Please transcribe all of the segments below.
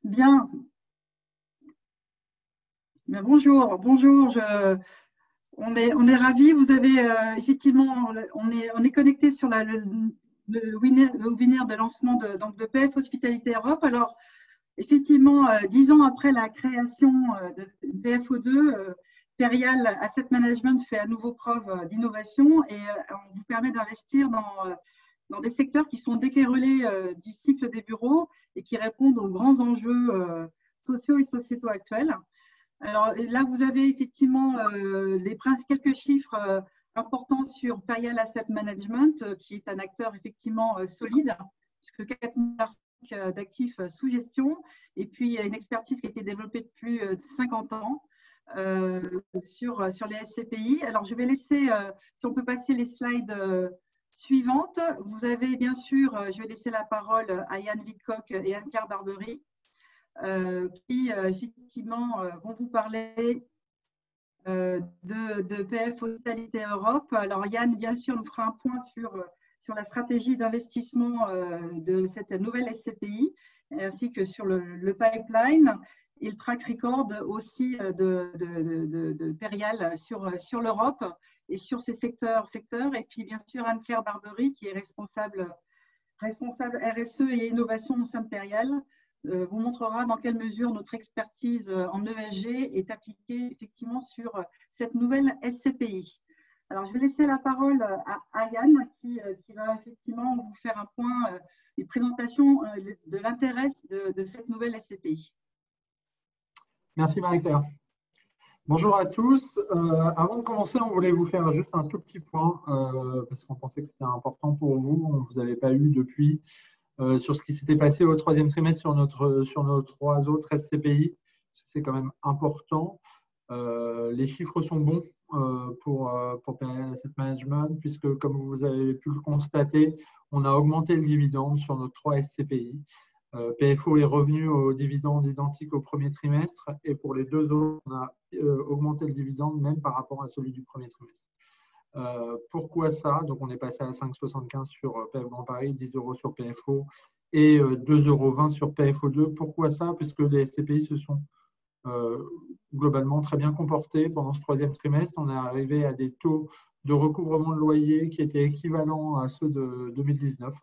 Bien. Mais bonjour. On est ravis. Vous avez effectivement, on est connecté sur le webinaire de lancement de PF Hospitalité Europe. Alors, effectivement, 10 ans après la création de PFO2, Perial Asset Management fait à nouveau preuve d'innovation et on vous permet d'investir dans des secteurs qui sont décorrélés du cycle des bureaux et qui répondent aux grands enjeux sociaux et sociétaux actuels. Alors là, vous avez effectivement quelques chiffres importants sur Perial Asset Management, qui est un acteur effectivement solide, puisque 4 milliards d'actifs sous gestion, et puis il y a une expertise qui a été développée depuis 50 ans sur les SCPI. Alors je vais laisser, si on peut passer les slides suivantes, vous avez bien sûr, je vais laisser la parole à Yann Vidcock et Anne-Claire Barbery, qui effectivement vont vous parler de PF Hospitalité Europe. Alors Yann, bien sûr, nous fera un point sur la stratégie d'investissement de cette nouvelle SCPI, ainsi que sur le pipeline et le track record aussi de Perial sur l'Europe et sur ses secteurs. Et puis bien sûr Anne-Claire Barbery, qui est responsable RSE et innovation au sein de Perial, vous montrera dans quelle mesure notre expertise en ESG est appliquée effectivement sur cette nouvelle SCPI. Alors, je vais laisser la parole à Yann qui va effectivement vous faire un point, une présentation de l'intérêt de cette nouvelle SCPI. Merci Marie-Claire. Bonjour à tous. Avant de commencer, on voulait vous faire juste un tout petit point parce qu'on pensait que c'était important pour vous. On ne vous avait pas eu depuis. Sur ce qui s'était passé au troisième trimestre sur nos 3 autres SCPI. C'est quand même important. Les chiffres sont bons pour Perial Asset Management, puisque comme vous avez pu le constater, on a augmenté le dividende sur nos 3 SCPI. PFO est revenu au dividende identique au premier trimestre, et pour les 2 autres, on a augmenté le dividende même par rapport à celui du premier trimestre. Pourquoi ça? Donc, on est passé à 5,75 sur PF Grand Paris, 10 € sur PFO et 2,20 € sur PFO2. Pourquoi ça? Puisque les SCPI se sont globalement très bien comportés pendant ce troisième trimestre. On est arrivé à des taux de recouvrement de loyer qui étaient équivalents à ceux de 2019,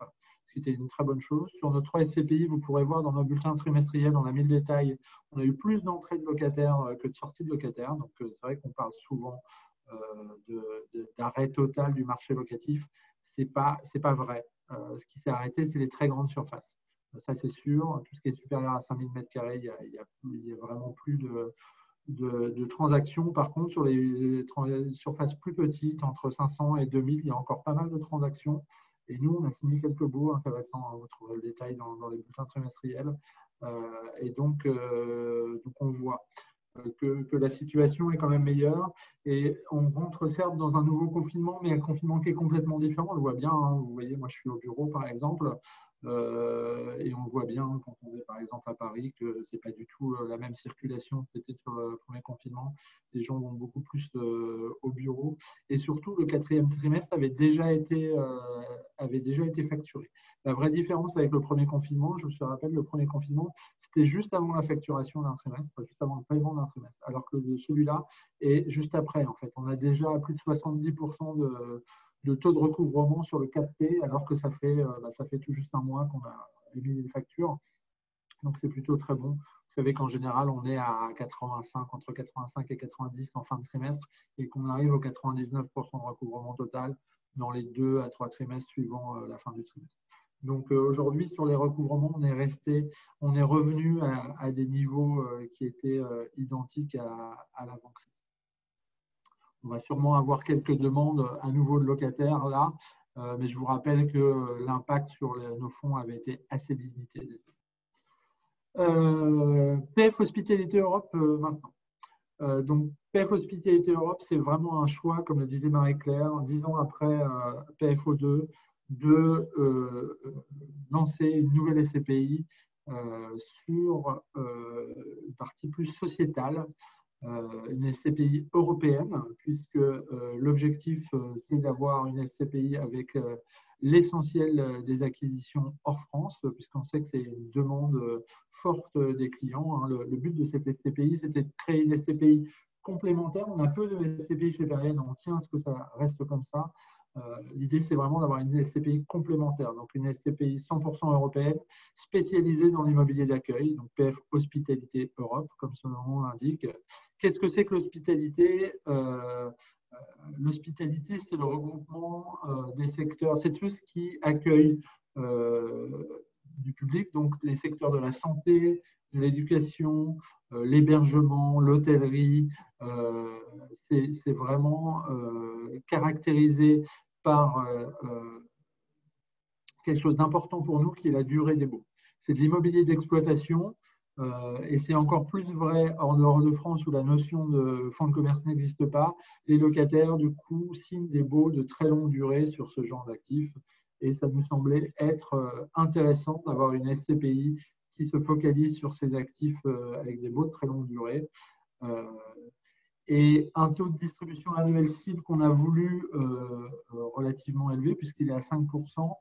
ce qui était une très bonne chose. Sur nos 3 SCPI, vous pourrez voir dans nos bulletins trimestriels, on a mis le détail, on a eu plus d'entrées de locataires que de sorties de locataires. Donc, c'est vrai qu'on parle souvent d'arrêt total du marché locatif. C'est pas vrai. Ce qui s'est arrêté, c'est les très grandes surfaces. Ça, c'est sûr. Tout ce qui est supérieur à 5000 m², il y a vraiment plus de transactions. Par contre, sur les surfaces plus petites, entre 500 et 2000, il y a encore pas mal de transactions. Et nous, on a signé quelques baux intéressants. Vous trouverez le détail dans les bulletins trimestriels. Et donc, on voit que la situation est quand même meilleure. Et on rentre certes dans un nouveau confinement, mais un confinement qui est complètement différent. On le voit bien. Hein. Vous voyez, moi, je suis au bureau, par exemple. Et on voit bien quand on est par exemple à Paris que ce n'est pas du tout la même circulation que c'était sur le premier confinement. Les gens vont beaucoup plus au bureau et surtout le 4e trimestre avait déjà été facturé. La vraie différence avec le premier confinement, je me rappelle, le premier confinement, c'était juste avant la facturation d'un trimestre, juste avant le paiement d'un trimestre, alors que celui-là est juste après. En fait, on a déjà plus de 70% de taux de recouvrement sur le 4T, alors que ça fait tout juste un mois qu'on a émis une facture. Donc, c'est plutôt très bon. Vous savez qu'en général, on est à 85, entre 85 et 90 en fin de trimestre, et qu'on arrive au 99% de recouvrement total dans les 2 à 3 trimestres suivant la fin du trimestre. Donc, aujourd'hui, sur les recouvrements, on est revenu à des niveaux qui étaient identiques à l'avant-crise. On va sûrement avoir quelques demandes à nouveau de locataires là, mais je vous rappelle que l'impact sur nos fonds avait été assez limité. PF Hospitalité Europe maintenant. Donc, PF Hospitalité Europe, c'est vraiment un choix, comme le disait Marie-Claire, 10 ans après PFO2, de lancer une nouvelle SCPI sur une partie plus sociétale, une SCPI européenne, puisque l'objectif, c'est d'avoir une SCPI avec l'essentiel des acquisitions hors France, puisqu'on sait que c'est une demande forte des clients. Le but de cette SCPI, c'était de créer une SCPI complémentaire. On a peu de SCPI chez Verian, on tient à ce que ça reste comme ça. L'idée, c'est vraiment d'avoir une SCPI complémentaire, donc une SCPI 100% européenne, spécialisée dans l'immobilier d'accueil, donc PF Hospitalité Europe, comme son nom l'indique. Qu'est-ce que c'est que l'hospitalité? L'hospitalité, c'est le regroupement des secteurs, c'est tout ce qui accueille du public, donc les secteurs de la santé, de l'éducation, l'hébergement, l'hôtellerie. C'est vraiment caractérisé par quelque chose d'important pour nous qui est la durée des baux. C'est de l'immobilier d'exploitation et c'est encore plus vrai en dehors de France où la notion de fonds de commerce n'existe pas. Les locataires, du coup, signent des baux de très longue durée sur ce genre d'actifs et ça nous semblait être intéressant d'avoir une SCPI qui se focalise sur ces actifs avec des baux de très longue durée. Et un taux de distribution annuel cible qu'on a voulu relativement élevé, puisqu'il est à 5%,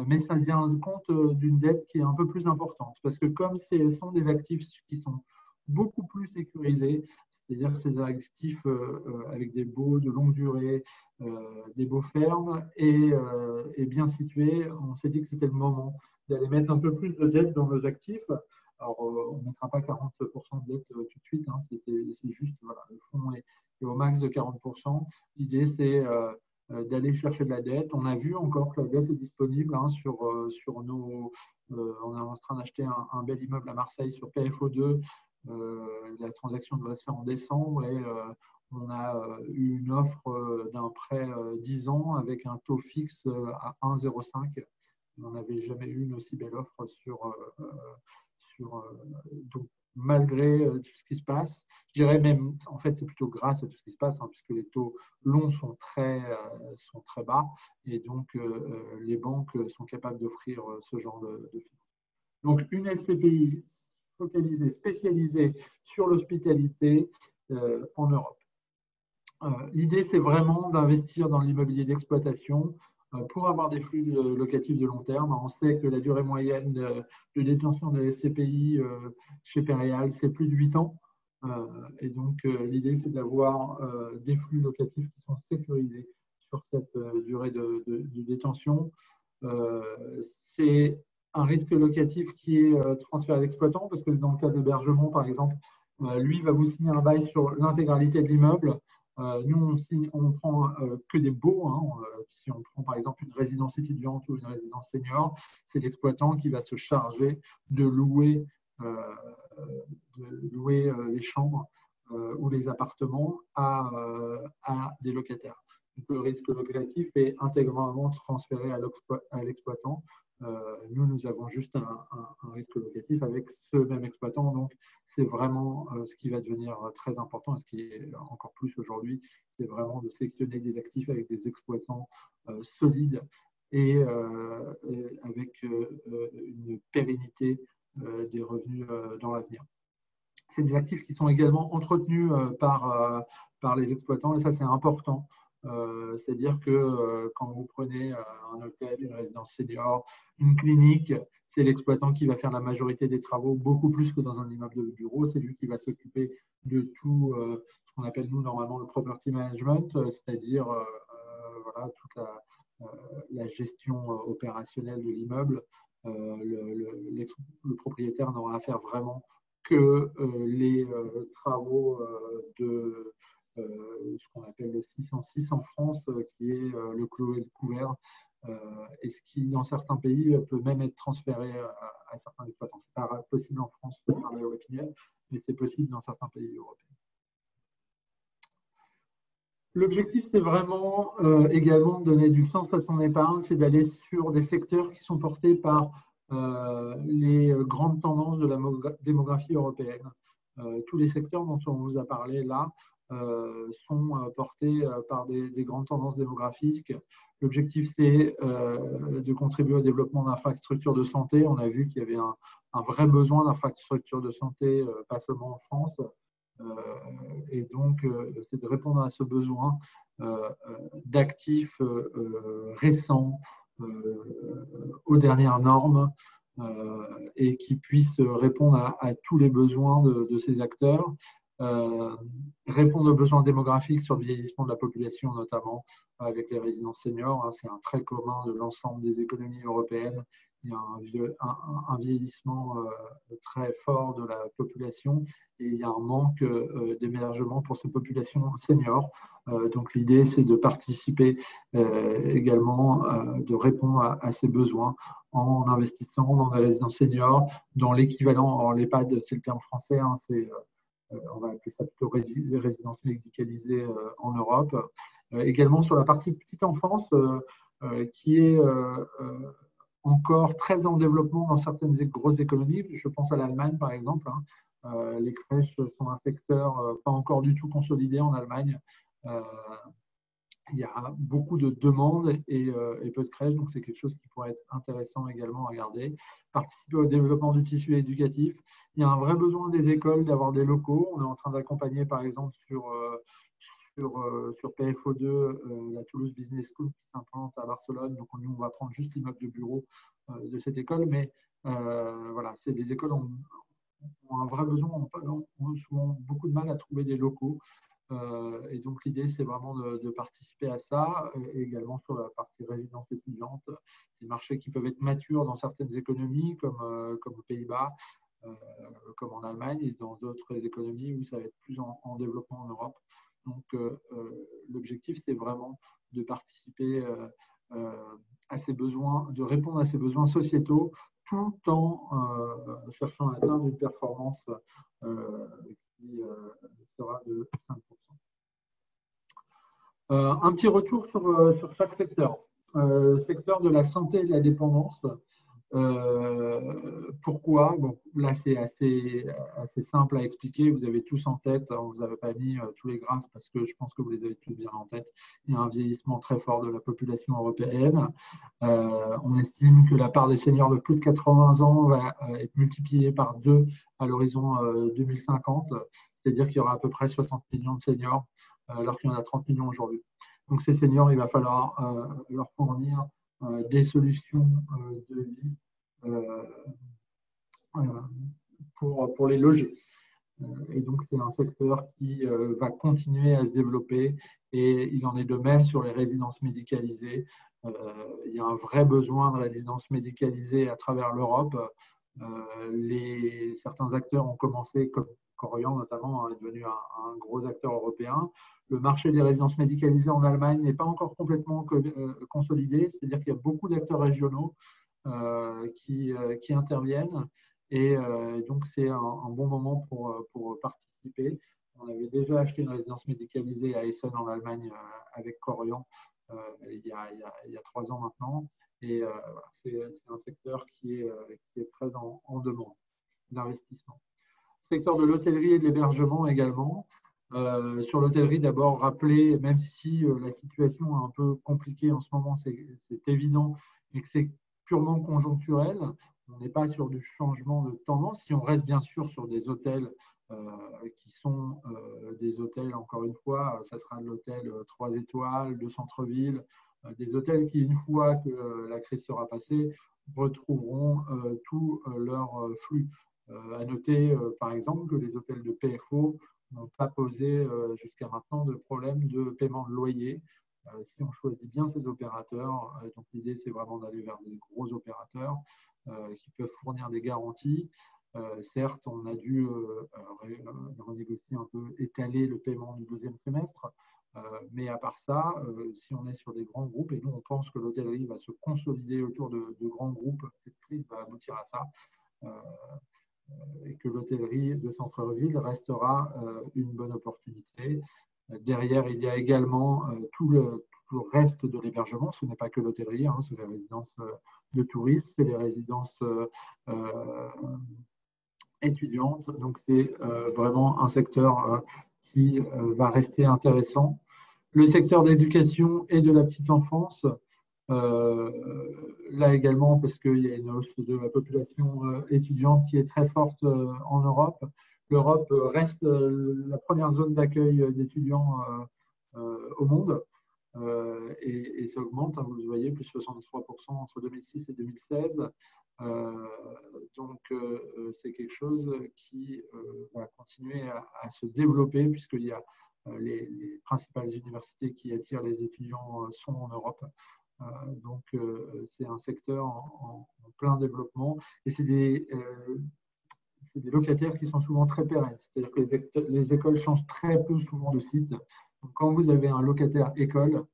mais ça vient compte d'une dette qui est un peu plus importante. Parce que comme ce sont des actifs qui sont beaucoup plus sécurisés, c'est-à-dire ces actifs avec des baux de longue durée, des baux fermes et bien situés, on s'est dit que c'était le moment d'aller mettre un peu plus de dette dans nos actifs. Alors, on ne mettra pas 40% de dette tout de suite, hein, c'est juste, voilà, le fonds est au max de 40%. L'idée, c'est d'aller chercher de la dette. On a vu encore que la dette est disponible hein, sur nos… on est en train d'acheter un bel immeuble à Marseille sur PFO2. La transaction devrait se faire en décembre et on a eu une offre d'un prêt 10 ans avec un taux fixe à 1,05. On n'avait jamais eu une aussi belle offre donc, malgré tout ce qui se passe, je dirais même, en fait, c'est plutôt grâce à tout ce qui se passe, hein, puisque les taux longs sont très bas, et donc les banques sont capables d'offrir ce genre de finances. Donc, une SCPI focalisée, spécialisée sur l'hospitalité en Europe. L'idée, c'est vraiment d'investir dans l'immobilier d'exploitation pour avoir des flux locatifs de long terme. On sait que la durée moyenne de détention de la SCPI chez Perial, c'est plus de 8 ans. Et donc, l'idée, c'est d'avoir des flux locatifs qui sont sécurisés sur cette durée de détention. C'est un risque locatif qui est transféré à l'exploitant, parce que dans le cas d'hébergement, par exemple, lui va vous signer un bail sur l'intégralité de l'immeuble. Nous, on prend que des baux. Hein. Si on prend par exemple une résidence étudiante ou une résidence senior, c'est l'exploitant qui va se charger de louer les chambres ou les appartements à des locataires. Donc, le risque locatif est intégralement transféré à l'exploitant. Nous avons juste un risque locatif avec ce même exploitant. Donc, c'est vraiment ce qui va devenir très important, et ce qui est encore plus aujourd'hui, c'est vraiment de sélectionner des actifs avec des exploitants solides et avec une pérennité des revenus dans l'avenir. C'est des actifs qui sont également entretenus par les exploitants, et ça, c'est important. C'est-à-dire que quand vous prenez un hôtel, une résidence senior, une clinique, c'est l'exploitant qui va faire la majorité des travaux, beaucoup plus que dans un immeuble de bureau. C'est lui qui va s'occuper de tout ce qu'on appelle, nous, normalement, le property management, c'est-à-dire voilà, toute la gestion opérationnelle de l'immeuble. Le propriétaire n'aura à faire vraiment que les travaux de ce qu'on appelle le 606 en France, qui est le clos et le couvert, et ce qui, dans certains pays, peut même être transféré à certains exploitants. Ce n'est pas possible en France par la loi Pinel, mais c'est possible dans certains pays européens. L'objectif, c'est vraiment également de donner du sens à son épargne, c'est d'aller sur des secteurs qui sont portés par les grandes tendances de la démographie européenne. Tous les secteurs dont on vous a parlé là sont portés par des grandes tendances démographiques. L'objectif, c'est de contribuer au développement d'infrastructures de santé. On a vu qu'il y avait un vrai besoin d'infrastructures de santé, pas seulement en France. Et donc, c'est de répondre à ce besoin d'actifs récents, aux dernières normes et qui puisse répondre à tous les besoins de ces acteurs. Répondre aux besoins démographiques sur le vieillissement de la population, notamment avec les résidences seniors. C'est un trait commun de l'ensemble des économies européennes. Il y a un vieillissement très fort de la population et il y a un manque d'hébergement pour ces populations seniors. Donc l'idée, c'est de participer également, de répondre à ces besoins en investissant dans des résidences seniors, dans l'équivalent, alors l'EHPAD, c'est le terme français, on va appeler ça plutôt résidence médicalisée en Europe. Également sur la partie petite enfance, qui est encore très en développement dans certaines grosses économies. Je pense à l'Allemagne, par exemple. Les crèches sont un secteur pas encore du tout consolidé en Allemagne. Il y a beaucoup de demandes et peu de crèches, donc c'est quelque chose qui pourrait être intéressant également à regarder. Participer au développement du tissu éducatif. Il y a un vrai besoin des écoles d'avoir des locaux. On est en train d'accompagner, par exemple, sur PFO2, la Toulouse Business School qui s'implante à Barcelone. Donc, nous, on va prendre juste l'immeuble de bureau de cette école, mais voilà, c'est des écoles ont un vrai besoin, ont souvent beaucoup de mal à trouver des locaux. Et donc, l'idée, c'est vraiment de participer à ça, et également sur la partie résidence étudiante, des marchés qui peuvent être matures dans certaines économies, comme aux Pays-Bas, comme en Allemagne, et dans d'autres économies où ça va être plus en développement en Europe. Donc, l'objectif, c'est vraiment de participer à ces besoins, de répondre à ces besoins sociétaux, tout en cherchant à atteindre une performance qui sera de 5%. Un petit retour sur chaque secteur. Secteur de la santé et de la dépendance. Pourquoi? Bon, là, c'est assez simple à expliquer. Vous avez tous en tête, on ne vous avait pas mis tous les graphes parce que je pense que vous les avez tous bien en tête. Il y a un vieillissement très fort de la population européenne. On estime que la part des seniors de plus de 80 ans va être multipliée par 2 à l'horizon 2050. C'est-à-dire qu'il y aura à peu près 60 millions de seniors, alors qu'il y en a 30 millions aujourd'hui. Donc, ces seniors, il va falloir leur fournir des solutions de vie pour les loger. Et donc, c'est un secteur qui va continuer à se développer et il en est de même sur les résidences médicalisées. Il y a un vrai besoin de résidences médicalisées à travers l'Europe. Certains acteurs ont commencé, comme Corian notamment, est devenu un gros acteur européen. Le marché des résidences médicalisées en Allemagne n'est pas encore complètement consolidé, c'est-à-dire qu'il y a beaucoup d'acteurs régionaux qui interviennent et donc c'est un bon moment pour participer. On avait déjà acheté une résidence médicalisée à Essen en Allemagne avec Corian il y a 3 ans maintenant. Et c'est un secteur qui est très en demande d'investissement. Secteur de l'hôtellerie et de l'hébergement également. Sur l'hôtellerie, d'abord, rappeler, même si la situation est un peu compliquée en ce moment, c'est évident, et que c'est purement conjoncturel. On n'est pas sur du changement de tendance. Si on reste bien sûr sur des hôtels qui sont des hôtels, encore une fois, ça sera de l'hôtel 3 étoiles, de centre-ville, des hôtels qui, une fois que la crise sera passée, retrouveront tout leur flux. À noter, par exemple, que les hôtels de PFO n'ont pas posé jusqu'à maintenant de problème de paiement de loyer. Si on choisit bien ces opérateurs, donc l'idée c'est vraiment d'aller vers des gros opérateurs qui peuvent fournir des garanties. Certes, on a dû renégocier un peu, étaler le paiement du 2e trimestre, mais à part ça, si on est sur des grands groupes, et nous on pense que l'hôtellerie va se consolider autour de grands groupes, cette crise va aboutir à ça. Et que l'hôtellerie de centre-ville restera une bonne opportunité. Derrière, il y a également tout le reste de l'hébergement. Ce n'est pas que l'hôtellerie, c'est les résidences de touristes, c'est les résidences étudiantes. Donc, c'est vraiment un secteur qui va rester intéressant. Le secteur d'éducation et de la petite enfance, là également, parce qu'il y a une hausse de la population étudiante qui est très forte en Europe. L'Europe reste la première zone d'accueil d'étudiants au monde. et ça augmente, hein, vous le voyez, plus 63% entre 2006 et 2016. Donc, c'est quelque chose qui va continuer à se développer puisqu'il y a les principales universités qui attirent les étudiants sont en Europe. Donc, c'est un secteur en plein développement et c'est des locataires qui sont souvent très pérennes. C'est-à-dire que les écoles changent très peu souvent de site. Donc, quand vous avez un locataire école,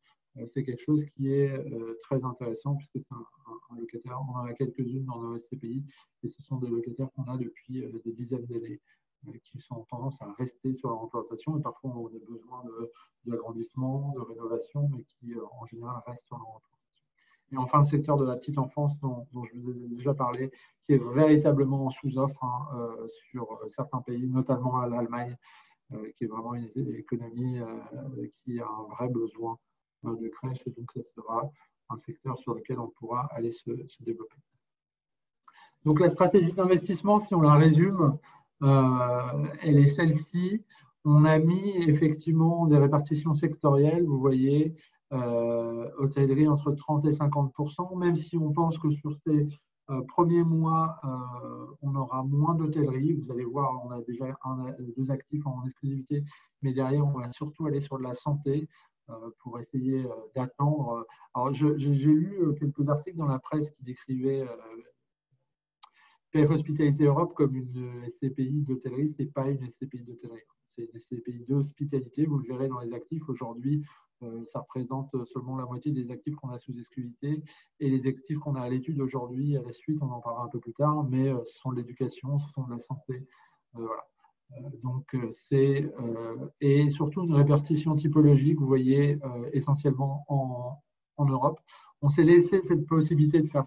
c'est quelque chose qui est très intéressant puisque c'est un locataire, on en a quelques-unes dans nos SCPI et ce sont des locataires qu'on a depuis des dizaines d'années qui sont tendance à rester sur leur implantation et parfois on a besoin d'agrandissement, de rénovation, mais qui en général restent sur leur implantation. Et enfin, le secteur de la petite enfance dont je vous ai déjà parlé, qui est véritablement en sous-offre sur certains pays, notamment à l'Allemagne, qui est vraiment une économie qui a un vrai besoin de crèches, et donc ça sera un secteur sur lequel on pourra aller se développer. Donc la stratégie d'investissement, si on la résume, elle est celle-ci. On a mis effectivement des répartitions sectorielles, vous voyez, hôtellerie entre 30 et 50%, même si on pense que sur ces premiers mois, on aura moins d'hôtellerie. Vous allez voir, on a déjà deux actifs en exclusivité, mais derrière, on va surtout aller sur de la santé pour essayer d'attendre. Alors, j'ai lu quelques articles dans la presse qui décrivaient PF Hospitalité Europe comme une SCPI d'hôtellerie. Ce n'est pas une SCPI d'hôtellerie. C'est une SCPI d'hospitalité. Vous le verrez dans les actifs. Aujourd'hui, ça représente seulement la moitié des actifs qu'on a sous exclusivité. Et les actifs qu'on a à l'étude aujourd'hui, à la suite, on en parlera un peu plus tard, mais ce sont de l'éducation, ce sont de la santé. Voilà. Donc, c'est et surtout une répartition typologique, vous voyez, essentiellement en Europe. On s'est laissé cette possibilité de faire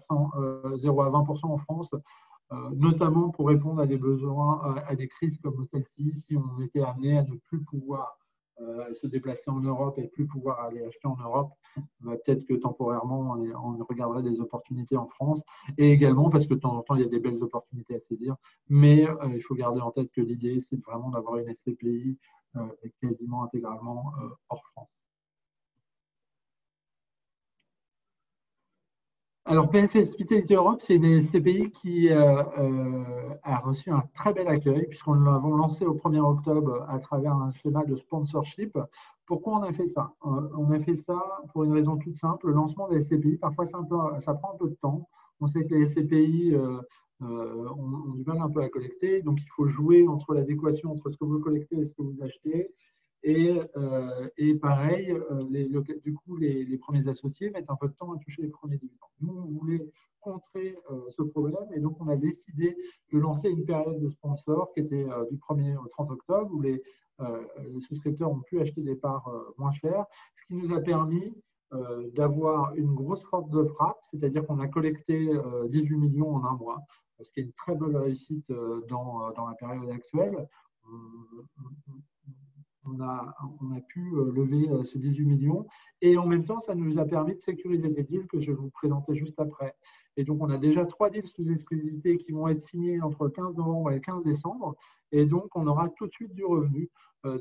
0 à 20% en France, notamment pour répondre à des besoins, à des crises comme celle-ci, si on était amené à ne plus pouvoir se déplacer en Europe et plus pouvoir aller acheter en Europe, peut-être que temporairement, on regarderait des opportunités en France, et également parce que de temps en temps, il y a des belles opportunités à saisir, mais il faut garder en tête que l'idée, c'est vraiment d'avoir une SCPI quasiment intégralement hors France. Alors, PF Hospitalité Europe, c'est une SCPI qui a reçu un très bel accueil puisqu'on l'avons lancé au 1er octobre à travers un schéma de sponsorship. Pourquoi on a fait ça? On a fait ça pour une raison toute simple. Le lancement des SCPI, parfois, ça prend un peu de temps. On sait que les SCPI ont du mal un peu à collecter. Donc, il faut jouer entre l'adéquation entre ce que vous collectez et ce que vous achetez. Et pareil, du coup, les premiers associés mettent un peu de temps à toucher les premiers dividendes. Nous, on voulait contrer ce problème et donc on a décidé de lancer une période de sponsor qui était du 1er au 30 octobre où les souscripteurs ont pu acheter des parts moins chères, ce qui nous a permis d'avoir une grosse force de frappe, c'est-à-dire qu'on a collecté 18 millions en un mois, ce qui est une très bonne réussite dans la période actuelle. On a pu lever ces 18 millions et en même temps, ça nous a permis de sécuriser des deals que je vais vous présenter juste après. Et donc, on a déjà 3 deals sous exclusivité qui vont être signés entre le 15 novembre et le 15 décembre. Et donc, on aura tout de suite du revenu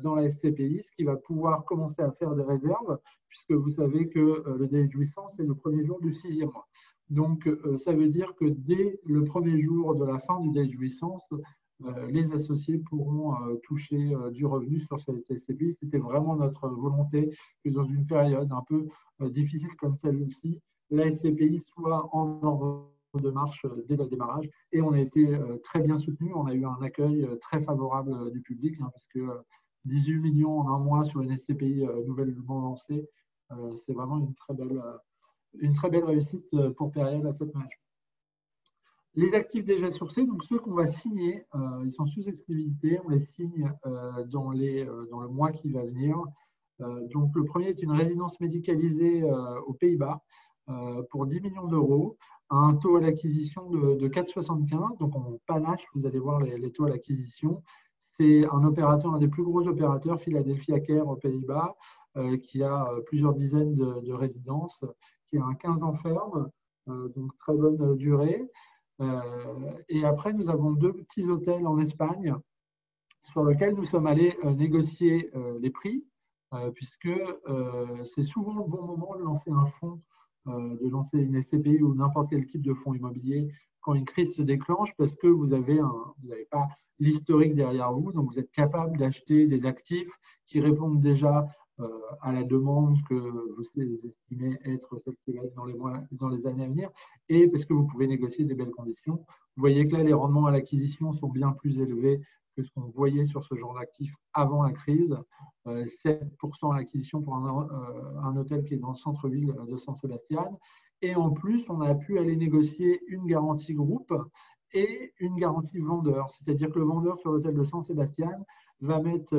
dans la SCPI, ce qui va pouvoir commencer à faire des réserves, puisque vous savez que le délai de jouissance est le premier jour du 6e mois. Donc, ça veut dire que dès le premier jour de la fin du délai de jouissance, les associés pourront toucher du revenu sur cette SCPI. C'était vraiment notre volonté que dans une période un peu difficile comme celle-ci, la SCPI soit en ordre de marche dès le démarrage. Et on a été très bien soutenu. On a eu un accueil très favorable du public, parce que 18 millions en un mois sur une SCPI nouvellement lancée, c'est vraiment une très belle réussite pour Periel Asset Management. Les actifs déjà sourcés, donc ceux qu'on va signer, ils sont sous exclusivité, on les signe dans le mois qui va venir. Donc le premier est une résidence médicalisée aux Pays-Bas pour 10 millions d'euros, à un taux à l'acquisition de 4,75. Donc en panache, vous allez voir les taux à l'acquisition. C'est un des plus gros opérateurs, Philadelphia Care aux Pays-Bas, qui a plusieurs dizaines de résidences, qui a un 15 ans ferme, donc très bonne durée. Et après, nous avons 2 petits hôtels en Espagne sur lesquels nous sommes allés négocier les prix puisque c'est souvent le bon moment de lancer un fonds, de lancer une SCPI ou n'importe quel type de fonds immobilier quand une crise se déclenche, parce que vous n'avez pas l'historique derrière vous, donc vous êtes capable d'acheter des actifs qui répondent déjà à la demande que vous estimez être celle qui va être dans les années à venir, et parce que vous pouvez négocier des belles conditions. Vous voyez que là, les rendements à l'acquisition sont bien plus élevés que ce qu'on voyait sur ce genre d'actifs avant la crise. 7% à l'acquisition pour un hôtel qui est dans le centre-ville de San Sebastián. Et en plus, on a pu aller négocier une garantie groupe et une garantie vendeur. C'est-à-dire que le vendeur sur l'hôtel de San Sebastián va mettre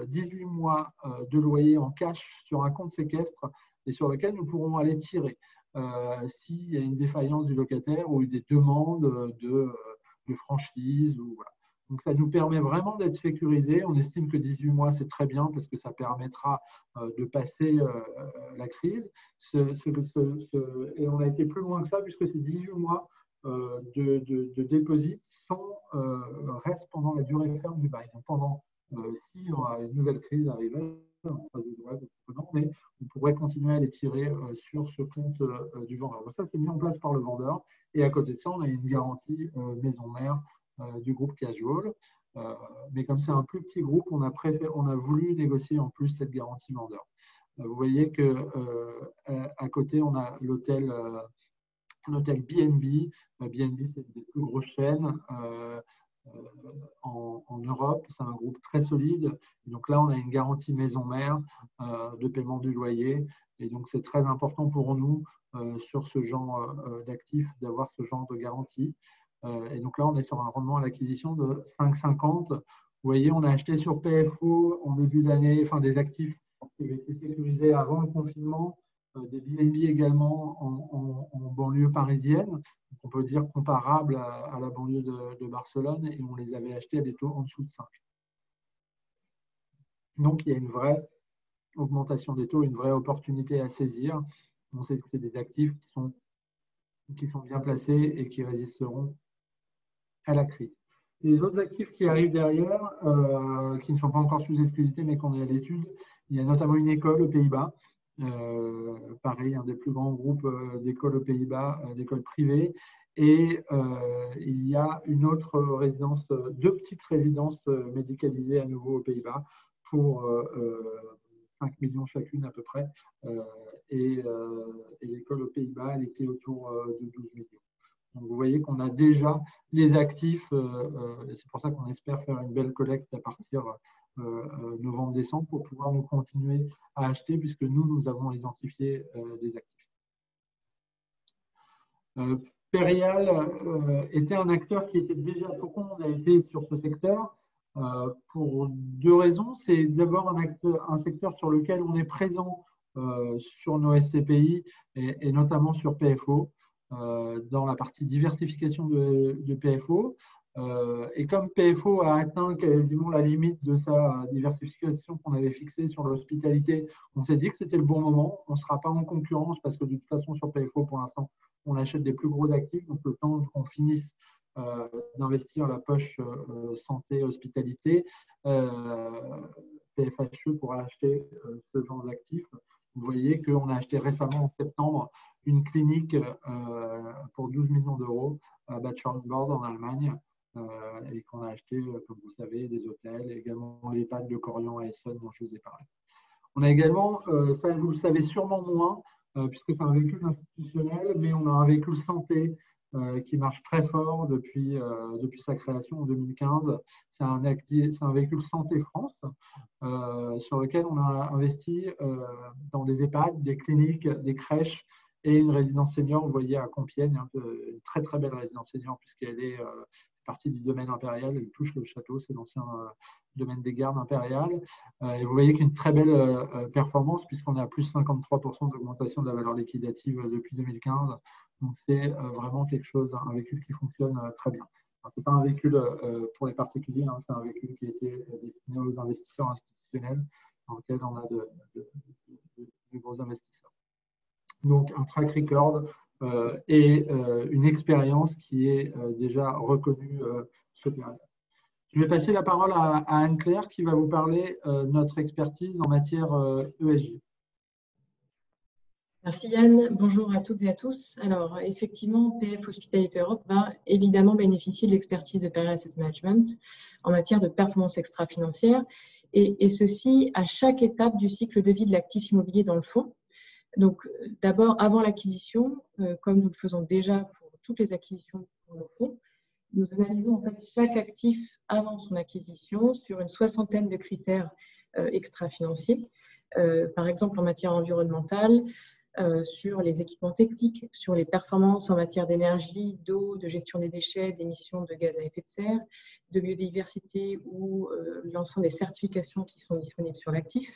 18 mois de loyer en cash sur un compte séquestre et sur lequel nous pourrons aller tirer s'il y a une défaillance du locataire ou des demandes de franchise. Voilà. Donc, ça nous permet vraiment d'être sécurisés. On estime que 18 mois, c'est très bien parce que ça permettra de passer la crise. Et on a été plus loin que ça puisque ces 18 mois de déposit restent pendant la durée ferme du bail. Donc, si une nouvelle crise arrivait, mais on pourrait continuer à les tirer sur ce compte du vendeur. Donc ça, c'est mis en place par le vendeur. Et à côté de ça, on a une garantie maison mère du groupe Casual. Mais comme c'est un plus petit groupe, on a voulu négocier en plus cette garantie vendeur. Vous voyez qu'à côté, on a l'hôtel B&B. B&B, c'est une des plus grosses chaînes en Europe. C'est un groupe très solide. Et donc là, on a une garantie maison mère de paiement du loyer. Et donc, c'est très important pour nous sur ce genre d'actifs d'avoir ce genre de garantie. Et donc là, on est sur un rendement à l'acquisition de 5,50. Vous voyez, on a acheté sur PFO en début d'année, enfin des actifs qui avaient été sécurisés avant le confinement, des B&B également en banlieue parisienne. Donc on peut dire comparable à la banlieue de Barcelone, et on les avait achetés à des taux en dessous de 5. Donc, il y a une vraie augmentation des taux, une vraie opportunité à saisir. On sait que c'est des actifs qui sont bien placés et qui résisteront à la crise. Les autres actifs qui arrivent derrière, qui ne sont pas encore sous exclusivité, mais qu'on est à l'étude, il y a notamment une école aux Pays-Bas. Pareil, un des plus grands groupes d'écoles aux Pays-Bas, d'écoles privées. Et il y a une autre résidence, deux petites résidences médicalisées à nouveau aux Pays-Bas pour 5 millions chacune à peu près. Et l'école aux Pays-Bas, elle était autour de 12 millions. Donc, vous voyez qu'on a déjà les actifs, et c'est pour ça qu'on espère faire une belle collecte à partir novembre-décembre pour pouvoir nous continuer à acheter, puisque nous avons identifié des actifs. Perial était un acteur qui était déjà, pourquoi on a été sur ce secteur pour deux raisons. C'est d'abord un secteur sur lequel on est présent sur nos SCPI et notamment sur PFO. Dans la partie diversification de PFO. Et comme PFO a atteint quasiment la limite de sa diversification qu'on avait fixée sur l'hospitalité, on s'est dit que c'était le bon moment. On ne sera pas en concurrence parce que de toute façon, sur PFO, pour l'instant, on achète des plus gros actifs. Donc, le temps qu'on finisse d'investir la poche santé, hospitalité, PFHE pourra acheter ce genre d'actifs. Vous voyez qu'on a acheté récemment en septembre une clinique pour 12 millions d'euros à Bad Schwarzenberg en Allemagne et qu'on a acheté, comme vous savez, des hôtels, également l'EHPAD de Corian à Essonne dont je vous ai parlé. On a également, ça vous le savez sûrement moins, puisque c'est un véhicule institutionnel, mais on a un véhicule santé qui marche très fort depuis sa création en 2015. C'est un véhicule Santé France sur lequel on a investi dans des EHPAD, des cliniques, des crèches et une résidence senior, vous voyez, à Compiègne, une très très belle résidence senior puisqu'elle est partie du domaine impérial, elle touche le château, c'est l'ancien domaine des gardes impériales. Et vous voyez qu'une très belle performance puisqu'on a plus 53% d'augmentation de la valeur liquidative depuis 2015. Donc c'est vraiment quelque chose, un véhicule qui fonctionne très bien. Ce n'est pas un véhicule pour les particuliers, hein, c'est un véhicule qui a été destiné aux investisseurs institutionnels dans lequel on a de gros investisseurs. Donc un track record et une expérience qui est déjà reconnue chez Perial. Je vais passer la parole à Anne-Claire qui va vous parler de notre expertise en matière ESG. Merci Yann, bonjour à toutes et à tous. Alors effectivement, PF Hospitality Europe va évidemment bénéficier de l'expertise de Perial Asset Management en matière de performance extra-financière et ceci à chaque étape du cycle de vie de l'actif immobilier dans le fonds. Donc d'abord avant l'acquisition, comme nous le faisons déjà pour toutes les acquisitions pour nos fonds, nous analysons en fait chaque actif avant son acquisition sur une soixantaine de critères extra-financiers, par exemple en matière environnementale, sur les équipements techniques, sur les performances en matière d'énergie, d'eau, de gestion des déchets, d'émissions de gaz à effet de serre, de biodiversité ou l'ensemble des certifications qui sont disponibles sur l'actif.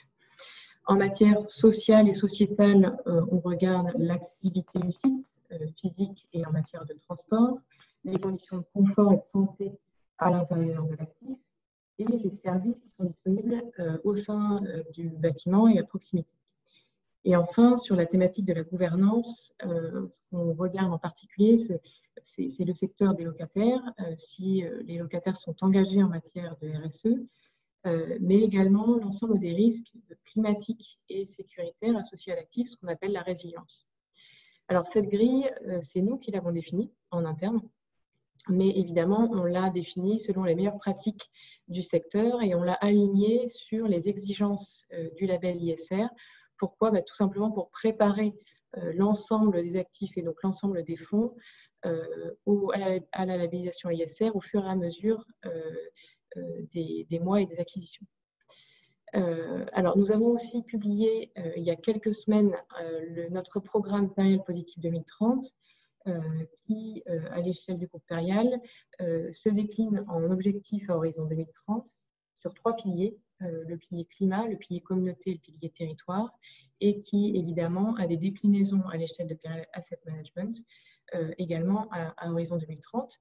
En matière sociale et sociétale, on regarde l'accessibilité du site, physique et en matière de transport, les conditions de confort et de santé à l'intérieur de l'actif et les services qui sont disponibles au sein du bâtiment et à proximité. Et enfin, sur la thématique de la gouvernance, ce qu'on regarde en particulier, c'est le secteur des locataires, si les locataires sont engagés en matière de RSE, mais également l'ensemble des risques climatiques et sécuritaires associés à l'actif, ce qu'on appelle la résilience. Alors cette grille, c'est nous qui l'avons définie en interne, mais évidemment, on l'a définie selon les meilleures pratiques du secteur et on l'a alignée sur les exigences du label ISR. Pourquoi ? Tout simplement pour préparer l'ensemble des actifs et donc l'ensemble des fonds à la labellisation ISR au fur et à mesure des mois et des acquisitions. Alors, nous avons aussi publié il y a quelques semaines notre programme Perial Positif 2030 qui, à l'échelle du groupe Perial, se décline en objectifs à horizon 2030 sur 3 piliers. Le pilier climat, le pilier communauté et le pilier territoire, et qui évidemment a des déclinaisons à l'échelle de Perial Asset Management, également à horizon 2030.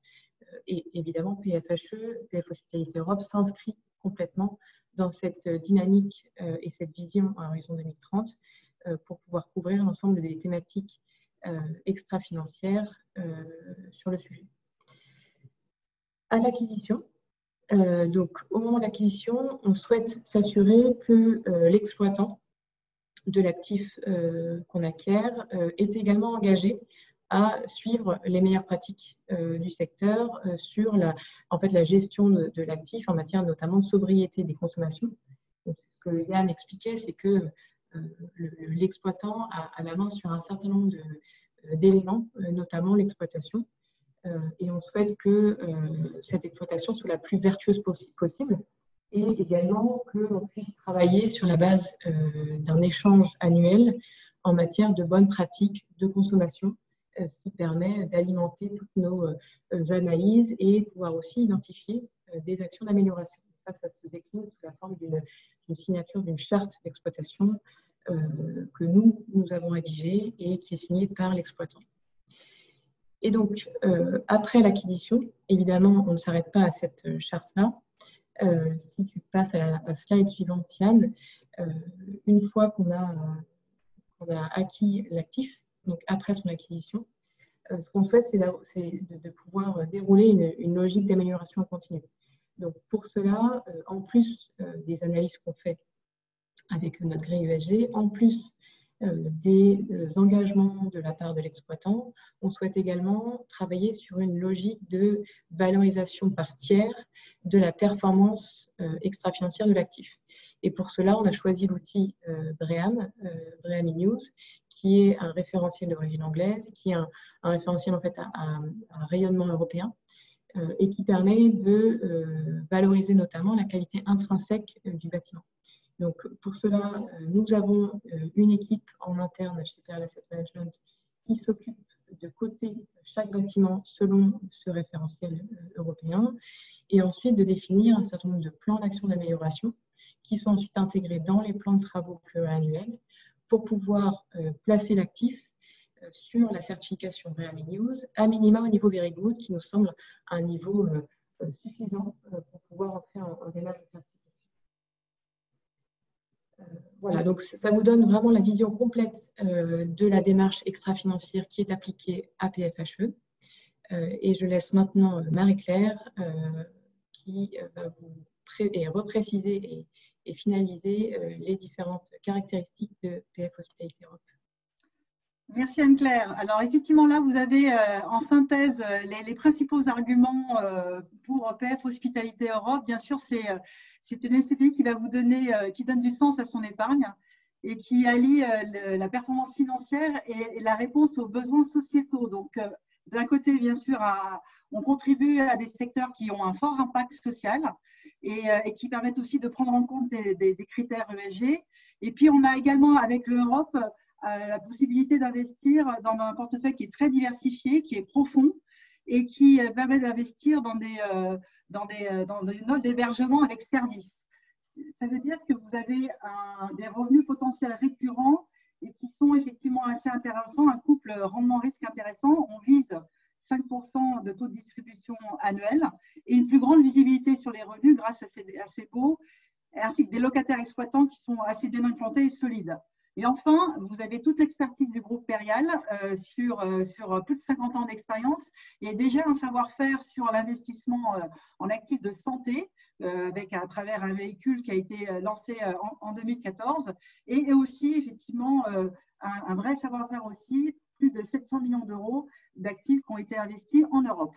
Et évidemment, PFHE, PF Hospitality Europe, s'inscrit complètement dans cette dynamique et cette vision à horizon 2030 pour pouvoir couvrir l'ensemble des thématiques extra-financières sur le sujet. À l'acquisition, donc, au moment de l'acquisition, on souhaite s'assurer que l'exploitant de l'actif qu'on acquiert est également engagé à suivre les meilleures pratiques du secteur sur la gestion de l'actif en matière notamment de sobriété des consommations. Donc, ce que Yann expliquait, c'est que l'exploitant a la main sur un certain nombre d'éléments, notamment l'exploitation. Et on souhaite que cette exploitation soit la plus vertueuse possible et également qu'on puisse travailler sur la base d'un échange annuel en matière de bonnes pratiques de consommation, ce qui permet d'alimenter toutes nos analyses et pouvoir aussi identifier des actions d'amélioration. Ça se décline sous la forme d'une signature d'une charte d'exploitation que nous avons rédigée et qui est signée par l'exploitant. Et donc, après l'acquisition, évidemment, on ne s'arrête pas à cette charte-là. Si tu passes à la slide suivante, Yann, une fois qu'on a acquis l'actif, donc après son acquisition, ce qu'on souhaite, c'est de pouvoir dérouler une logique d'amélioration continue. Donc, pour cela, en plus des analyses qu'on fait avec notre grille ESG, en plus des engagements de la part de l'exploitant, on souhaite également travailler sur une logique de valorisation par tiers de la performance extra-financière de l'actif. Et pour cela, on a choisi l'outil BREEAM News, qui est un référentiel d'origine anglaise, qui est un référentiel en fait à rayonnement européen et qui permet de valoriser notamment la qualité intrinsèque du bâtiment. Donc, pour cela, nous avons une équipe en interne chez Perial Asset Management qui s'occupe de coter chaque bâtiment selon ce référentiel européen et ensuite de définir un certain nombre de plans d'action d'amélioration qui sont ensuite intégrés dans les plans de travaux pluriannuels pour pouvoir placer l'actif sur la certification BREEAM News, à minima au niveau Very Good, qui nous semble un niveau suffisant pour pouvoir entrer en démarche de certification. Voilà, donc ça vous donne vraiment la vision complète de la démarche extra-financière qui est appliquée à PFHE. Et je laisse maintenant Marie-Claire qui va vous repréciser et finaliser les différentes caractéristiques de PF Hospitalité Europe. Merci Anne-Claire. Alors effectivement là vous avez en synthèse les principaux arguments pour PF Hospitalité Europe. Bien sûr c'est une SCPI qui va vous donner, qui donne du sens à son épargne et qui allie la performance financière et la réponse aux besoins sociétaux. Donc d'un côté bien sûr on contribue à des secteurs qui ont un fort impact social et qui permettent aussi de prendre en compte des critères ESG. Et puis on a également avec l'Europe la possibilité d'investir dans un portefeuille qui est très diversifié, qui est profond et qui permet d'investir dans une offre d'hébergement avec service. Ça veut dire que vous avez des revenus potentiels récurrents et qui sont effectivement assez intéressants, un couple rendement-risque intéressant. On vise 5% de taux de distribution annuel et une plus grande visibilité sur les revenus grâce à ces baux, ainsi que des locataires exploitants qui sont assez bien implantés et solides. Et enfin, vous avez toute l'expertise du groupe Perial sur plus de 50 ans d'expérience et déjà un savoir-faire sur l'investissement en actifs de santé à travers un véhicule qui a été lancé en 2014 et aussi effectivement un vrai savoir-faire aussi, plus de 700 millions d'euros d'actifs qui ont été investis en Europe.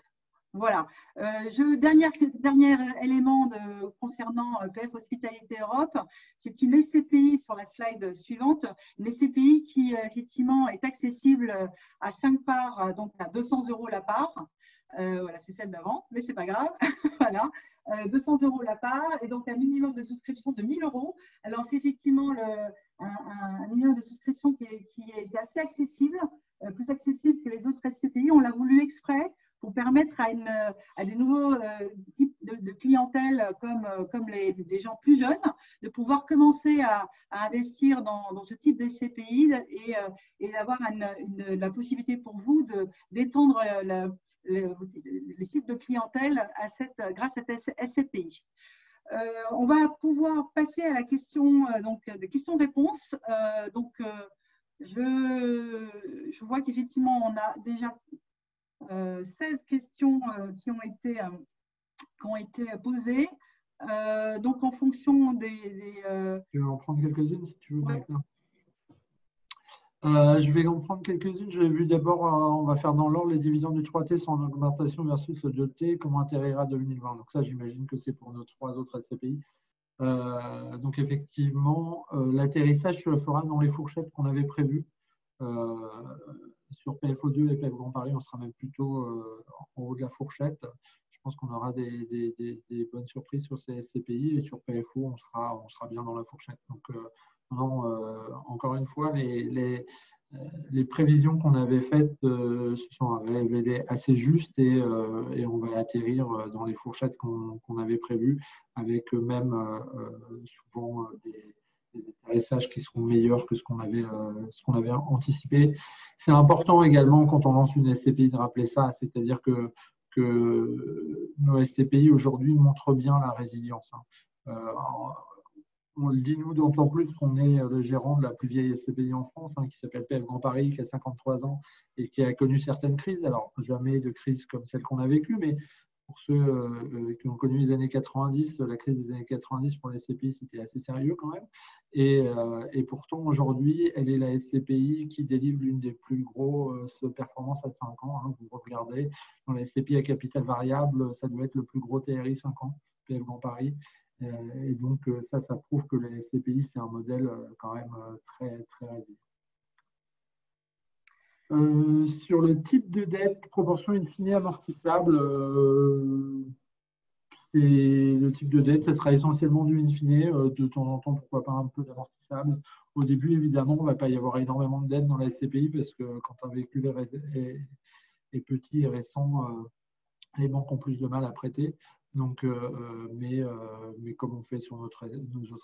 Voilà. Dernier élément concernant PF Hospitalité Europe, c'est une SCPI sur la slide suivante, une SCPI qui effectivement est accessible à 5 parts, donc à 200 € la part. Voilà, c'est celle d'avant, mais c'est pas grave. Voilà, 200 € la part et donc un minimum de souscription de 1 000 €. Alors c'est effectivement un minimum de souscription qui est assez accessible, plus accessible que les autres SCPI. On l'a voulu exprès pour permettre à des nouveaux types de clientèle comme des gens plus jeunes de pouvoir commencer à investir dans ce type de SCPI et d'avoir la possibilité pour vous d'étendre les cibles de clientèle grâce à cette SCPI. On va pouvoir passer à la question des questions-réponses. Je vois qu'effectivement on a déjà 16 questions qui ont été posées. Donc, en fonction Je vais en prendre quelques-unes si tu veux. Ouais. Je vais en prendre quelques-unes. J'ai vu d'abord, on va faire dans l'ordre les dividendes du 3T sont en augmentation versus le 2T. Comment atterrira 2020? Donc ça, j'imagine que c'est pour nos 3 autres SCPI. Donc effectivement, l'atterrissage se fera dans les fourchettes qu'on avait prévues. Sur PFO2 et PF Grand Paris, on sera même plutôt en haut de la fourchette. Je pense qu'on aura des bonnes surprises sur ces SCPI et sur PFO, on sera bien dans la fourchette. Donc, encore une fois, les prévisions qu'on avait faites se sont révélées assez justes et on va atterrir dans les fourchettes qu'on avait prévues avec même souvent des atterrissages qui seront meilleurs que ce qu'on avait anticipé. C'est important également quand on lance une SCPI de rappeler ça, c'est-à-dire que nos SCPI aujourd'hui montrent bien la résilience. On le dit nous d'autant plus qu'on est le gérant de la plus vieille SCPI en France, qui s'appelle PF Grand Paris, qui a 53 ans et qui a connu certaines crises. Alors, jamais de crise comme celle qu'on a vécue, mais pour ceux qui ont connu les années 90, la crise des années 90 pour la SCPI, c'était assez sérieux quand même. Et pourtant, aujourd'hui, elle est la SCPI qui délivre l'une des plus grosses performances à 5 ans. Vous regardez, dans la SCPI à capital variable, ça doit être le plus gros TRI 5 ans, PF Grand Paris. Et donc, ça prouve que la SCPI, c'est un modèle quand même très, très résilient. Sur le type de dette, proportion in fine amortissable, le type de dette, ça sera essentiellement du in fine, de temps en temps, pourquoi pas un peu d'amortissable. Au début, évidemment, il ne va pas y avoir énormément de dette dans la SCPI parce que quand un véhicule est petit et récent, les banques ont plus de mal à prêter. Donc, mais comme on fait sur nos autres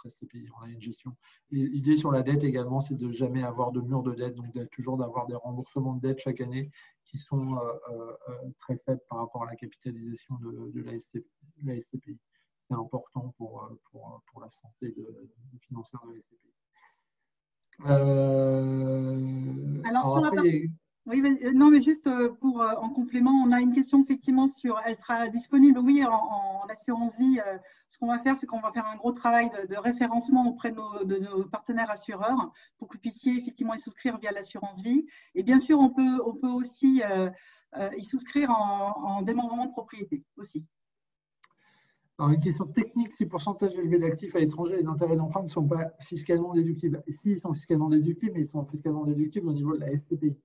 SCPI, on a une gestion. L'idée sur la dette également, c'est de jamais avoir de mur de dette, donc toujours d'avoir des remboursements de dette chaque année qui sont très faibles par rapport à la capitalisation de la SCPI. C'est important pour la santé financière de la SCPI. Alors, sur la partie… Oui, non, mais juste pour en complément, on a une question effectivement sur, elle sera disponible, oui, en assurance vie. Ce qu'on va faire, c'est qu'on va faire un gros travail de référencement auprès de nos partenaires assureurs pour que vous puissiez effectivement y souscrire via l'assurance vie. Et bien sûr, on peut aussi y souscrire en démembrement de propriété aussi. Alors, une question technique, si pourcentage élevé d'actifs à l'étranger, les intérêts d'emprunt ne sont pas fiscalement déductibles. Si, ils sont fiscalement déductibles, mais ils sont fiscalement déductibles au niveau de la SCPI.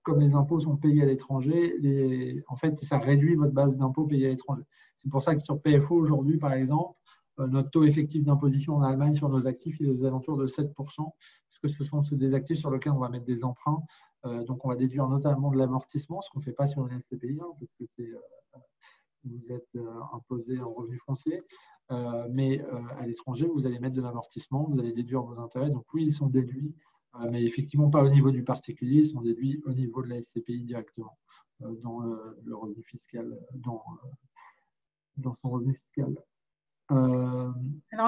Comme les impôts sont payés à l'étranger, en fait, ça réduit votre base d'impôts payés à l'étranger. C'est pour ça que sur PFO aujourd'hui, par exemple, notre taux effectif d'imposition en Allemagne sur nos actifs il est aux alentours de 7%, parce que ce sont des actifs sur lesquels on va mettre des emprunts. Donc, on va déduire notamment de l'amortissement, ce qu'on ne fait pas sur une SCPI, hein, parce que vous êtes imposé en revenu foncier. Mais à l'étranger, vous allez mettre de l'amortissement, vous allez déduire vos intérêts. Donc oui, ils sont déduits, mais effectivement pas au niveau du particulier, ils sont déduits au niveau de la SCPI directement dans le revenu fiscal, dans son revenu fiscal. Alors,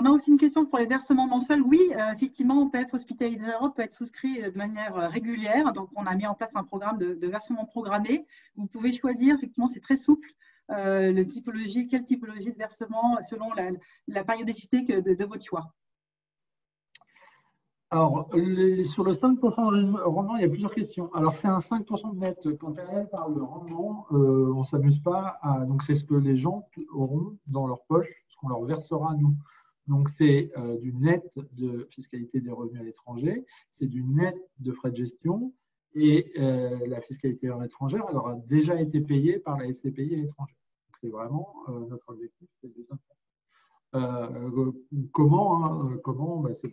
on a aussi une question pour les versements mensuels. Oui, effectivement, PF Hospitalité Europe peut être souscrit de manière régulière. Donc, on a mis en place un programme de versement programmé. Vous pouvez choisir, effectivement, c'est très souple, quelle typologie de versement selon la périodicité de votre choix. Alors, sur le 5% de rendement, il y a plusieurs questions. Alors, c'est un 5% de net. Quand elle parle de rendement, on ne s'amuse pas à… Donc, c'est ce que les gens auront dans leur poche, ce qu'on leur versera à nous. Donc, c'est du net de fiscalité des revenus à l'étranger, c'est du net de frais de gestion et la fiscalité étrangère, elle aura déjà été payée par la SCPI à l'étranger. C'est vraiment notre objectif, c'est de 5%. Comment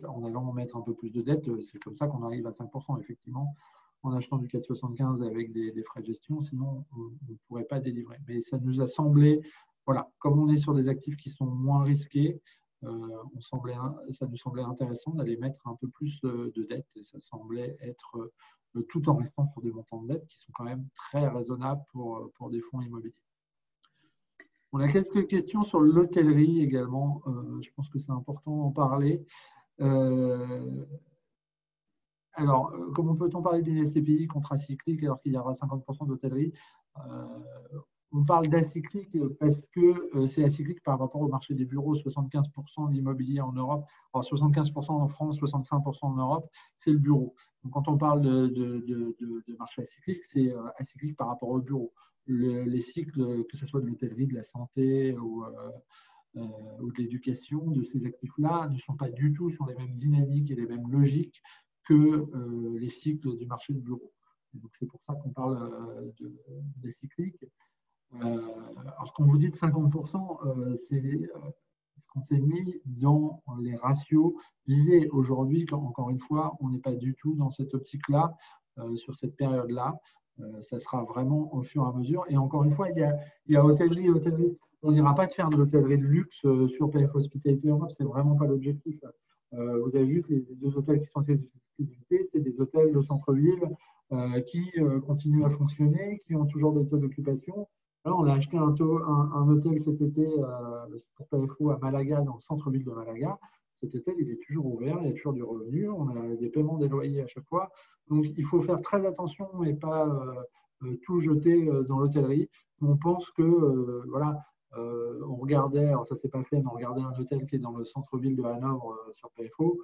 en allant mettre un peu plus de dette, c'est comme ça qu'on arrive à 5%, effectivement, en achetant du 4,75 avec des frais de gestion, sinon on ne pourrait pas délivrer. Mais ça nous a semblé, voilà, comme on est sur des actifs qui sont moins risqués, ça nous semblait intéressant d'aller mettre un peu plus de dette, et ça semblait être tout en restant sur des montants de dette qui sont quand même très raisonnables pour des fonds immobiliers. On a quelques questions sur l'hôtellerie également. Je pense que c'est important d'en parler. Alors, comment peut-on parler d'une SCPI contracyclique alors qu'il y aura 50% d'hôtellerie? On parle d'acyclique parce que c'est acyclique par rapport au marché des bureaux. 75% de l'immobilier en Europe, alors 75% en France, 65% en Europe, c'est le bureau. Donc, quand on parle de marché acyclique, c'est acyclique par rapport au bureau. Les cycles, que ce soit de l'hôtellerie, de la santé ou de l'éducation, de ces actifs-là, ne sont pas du tout sur les mêmes dynamiques et les mêmes logiques que les cycles du marché de bureau. Donc, c'est pour ça qu'on parle des cycliques. Alors, quand vous dites 50%, c'est ce qu'on s'est mis dans les ratios visés. Aujourd'hui, encore une fois, on n'est pas du tout dans cette optique-là, sur cette période-là. Ça sera vraiment au fur et à mesure. Et encore une fois, il y a hôtellerie et hôtellerie. On n'ira pas de faire de l'hôtellerie de luxe sur PF Hospitalité Europe, ce n'est vraiment pas l'objectif. Vous avez vu que les deux hôtels qui sont visités, c'est des hôtels de centre-ville qui continuent à fonctionner, qui ont toujours des taux d'occupation. Là, on a acheté un hôtel cet été pour PFO à Malaga, dans le centre-ville de Malaga. Cet hôtel, il est toujours ouvert, il y a toujours du revenu, on a des paiements des loyers à chaque fois. Donc, il faut faire très attention et pas tout jeter dans l'hôtellerie. On pense que, voilà, on regardait, alors ça ne s'est pas fait, mais on regardait un hôtel qui est dans le centre-ville de Hanovre sur PFO.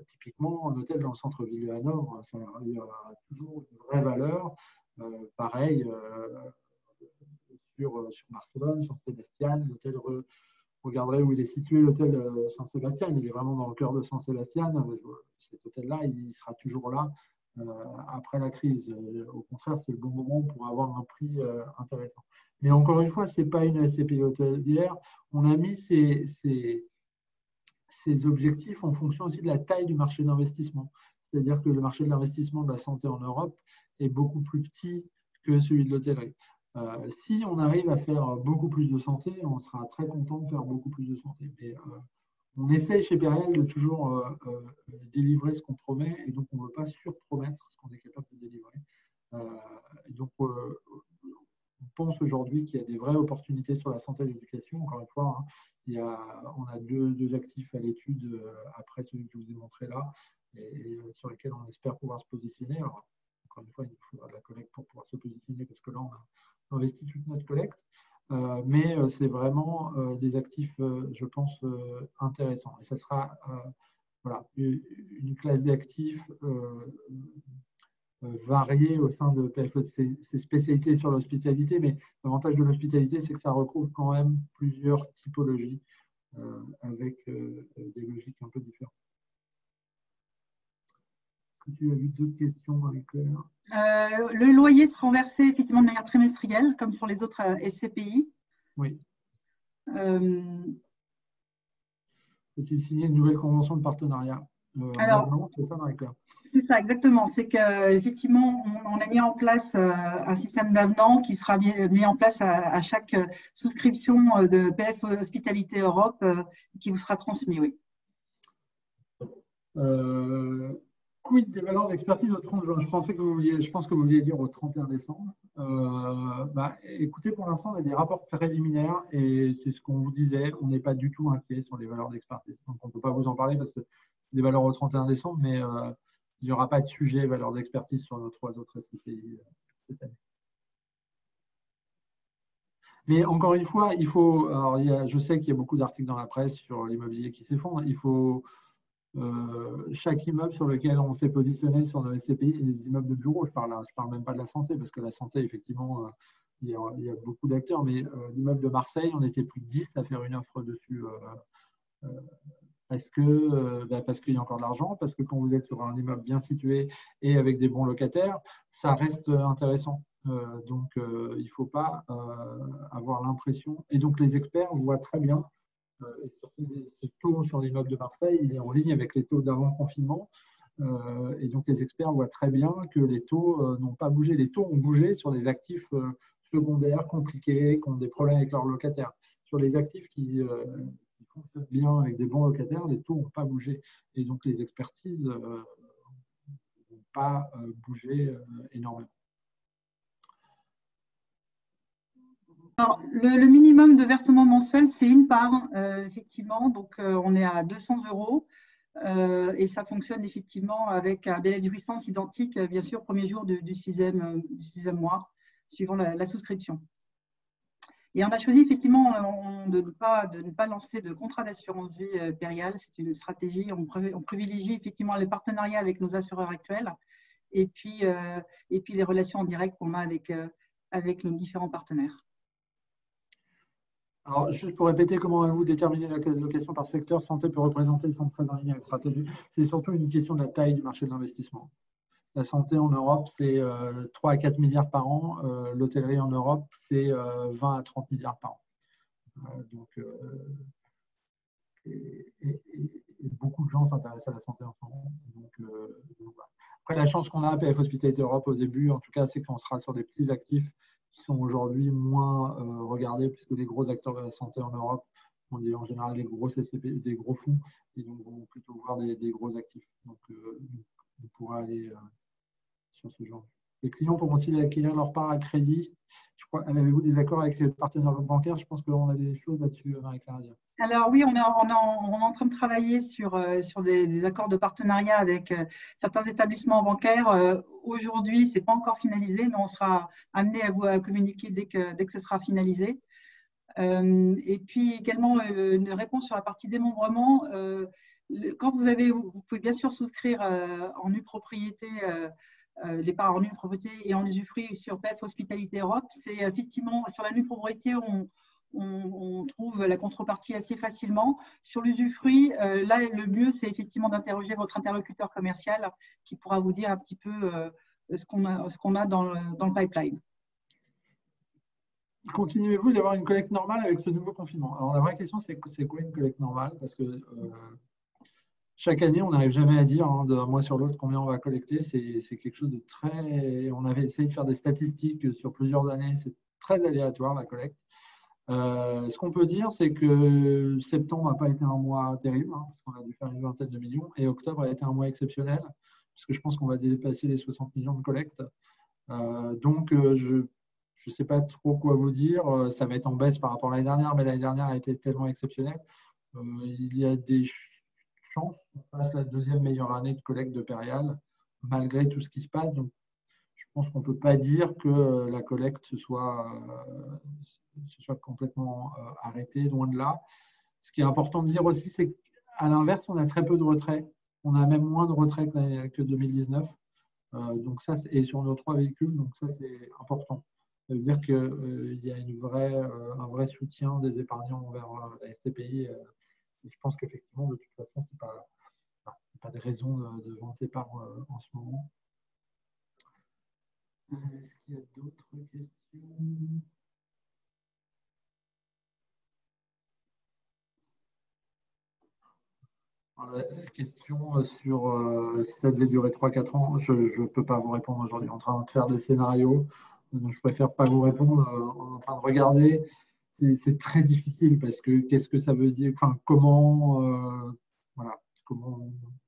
Typiquement, un hôtel dans le centre-ville de Hanovre, il y aura toujours une vraie valeur. Pareil, sur Barcelone, sur Sébastien, l'hôtel, regarderez où il est situé, l'hôtel San Sébastien, il est vraiment dans le cœur de San Sébastien. Cet hôtel-là, il sera toujours là après la crise. Au contraire, c'est le bon moment pour avoir un prix intéressant. Mais encore une fois, ce n'est pas une SCPI hôtelière. On a mis ces objectifs en fonction aussi de la taille du marché d'investissement. C'est-à-dire que le marché de l'investissement de la santé en Europe est beaucoup plus petit que celui de l'hôtellerie. Si on arrive à faire beaucoup plus de santé, on sera très content de faire beaucoup plus de santé. Mais on essaie chez PRL de toujours délivrer ce qu'on promet et donc on ne veut pas surpromettre ce qu'on est capable de délivrer. Donc on pense aujourd'hui qu'il y a des vraies opportunités sur la santé et l'éducation. Encore une fois, on a deux actifs à l'étude après celui que je vous ai montré là et sur lesquels on espère pouvoir se positionner. Alors, encore une fois, il faudra de la collecte pour pouvoir se positionner, parce que là, on a investi toute notre collecte. Mais c'est vraiment des actifs, je pense, intéressants. Et ça sera voilà, une classe d'actifs variée au sein de PFE. C'est spécialité sur l'hospitalité, mais l'avantage de l'hospitalité, c'est que ça recouvre quand même plusieurs typologies avec des logiques un peu différentes. Est-ce que tu as vu d'autres questions, Marie-Claire? Le loyer sera renversé effectivement de manière trimestrielle, comme sur les autres SCPI. Oui. Faut-il signer une nouvelle convention de partenariat? Alors, c'est ça, Marie-Claire? C'est ça, exactement. C'est qu'effectivement, on a mis en place un système d'avenant qui sera mis en place à chaque souscription de PF Hospitalité Europe qui vous sera transmis, oui. Quid des valeurs d'expertise au 30 juin? Je pense que vous vouliez dire au 31 décembre. Écoutez, pour l'instant, on a des rapports préliminaires et c'est ce qu'on vous disait. On n'est pas du tout inquiet sur les valeurs d'expertise. Donc, on ne peut pas vous en parler parce que c'est des valeurs au 31 décembre, mais il n'y aura pas de sujet valeur d'expertise sur nos 3 autres SCPI cette année. Mais encore une fois, il faut. Alors, je sais qu'il y a beaucoup d'articles dans la presse sur l'immobilier qui s'effondre. Il faut. Chaque immeuble sur lequel on s'est positionné sur nos SCPI, les immeubles de bureau, je parle même pas de la santé, parce que la santé, effectivement, il y a beaucoup d'acteurs, mais l'immeuble de Marseille, on était plus de 10 à faire une offre dessus. Parce qu'il y a encore de l'argent, parce que quand vous êtes sur un immeuble bien situé et avec des bons locataires, ça reste intéressant. Donc, il ne faut pas avoir l'impression. Et donc, les experts voient très bien. Ce taux sur l'immeuble de Marseille, il est en ligne avec les taux d'avant confinement. Et donc, les experts voient très bien que les taux n'ont pas bougé. Les taux ont bougé sur les actifs secondaires compliqués, qui ont des problèmes avec leurs locataires. Sur les actifs qui fonctionnent bien avec des bons locataires, les taux n'ont pas bougé. Et donc, les expertises n'ont pas bougé énormément. Alors, le minimum de versement mensuel, c'est une part, effectivement. Donc, on est à 200 € et ça fonctionne effectivement avec un délai de jouissance identique, bien sûr, premier jour du sixième mois, suivant la souscription. Et on a choisi effectivement de ne pas lancer de contrat d'assurance vie périale. C'est une stratégie. On privilégie effectivement les partenariats avec nos assureurs actuels et puis les relations en direct qu'on a avec nos différents partenaires. Alors, juste pour répéter, comment vous déterminez la location par secteur, santé peut représenter le centre très en ligne avec stratégie. C'est surtout une question de la taille du marché de l'investissement. La santé en Europe, c'est 3 à 4 milliards par an. L'hôtellerie en Europe, c'est 20 à 30 milliards par an. Beaucoup de gens s'intéressent à la santé en ce moment. Voilà. Après, la chance qu'on a à PF Hospitalité Europe au début, en tout cas, c'est qu'on sera sur des petits actifs qui sont aujourd'hui moins regardés, puisque les gros acteurs de la santé en Europe ont en général des gros SCP, des gros fonds, et donc vont plutôt voir des gros actifs. Donc, on pourra aller sur ce genre. Les clients pourront-ils acquérir leur part à crédit? Je crois, avez-vous des accords avec les partenaires bancaires? Je pense qu'on a des choses là-dessus, Marie-Claire. Alors oui, on est en train de travailler sur des accords de partenariat avec certains établissements bancaires. Aujourd'hui, ce n'est pas encore finalisé, mais on sera amené à communiquer dès que ce sera finalisé. Et puis également, une réponse sur la partie démembrement. Quand vous pouvez bien sûr souscrire en nue propriété, les parts en nue propriété et en usufruit sur PF Hospitalité Europe. C'est effectivement sur la nue propriété, on trouve la contrepartie assez facilement. Sur l'usufruit, là, le mieux, c'est effectivement d'interroger votre interlocuteur commercial qui pourra vous dire un petit peu ce qu'on a dans le pipeline. Continuez-vous d'avoir une collecte normale avec ce nouveau confinement? Alors, la vraie question, c'est quoi une collecte normale? Parce que chaque année, on n'arrive jamais à dire d'un mois sur l'autre combien on va collecter. C'est quelque chose de très… On avait essayé de faire des statistiques sur plusieurs années. C'est très aléatoire, la collecte. Ce qu'on peut dire, c'est que septembre n'a pas été un mois terrible, parce qu'on a dû faire une vingtaine de millions, et octobre a été un mois exceptionnel, parce que je pense qu'on va dépasser les 60 millions de collectes. Donc, je ne sais pas trop quoi vous dire. Ça va être en baisse par rapport à l'année dernière, mais l'année dernière a été tellement exceptionnelle. Il y a des chances qu'on fasse la deuxième meilleure année de collecte de Périal, malgré tout ce qui se passe. Donc, pense qu'on ne peut pas dire que la collecte se soit complètement arrêtée, loin de là. Ce qui est important de dire aussi, c'est qu'à l'inverse, on a très peu de retraits. On a même moins de retraits que 2019. Donc ça, et sur nos 3 véhicules, donc ça, c'est important. Ça veut dire qu'il y a un vrai soutien des épargnants envers la SCPI. Et je pense qu'effectivement, de toute façon, ce n'est pas de raison de vente épargne en ce moment. Est-ce qu'il y a d'autres questions? La question sur si ça devait durer 3-4 ans, je ne peux pas vous répondre aujourd'hui. On est en train de faire des scénarios, donc je préfère pas vous répondre. On est en train de regarder. C'est très difficile parce que qu'est-ce que ça veut dire? Enfin, comment, voilà,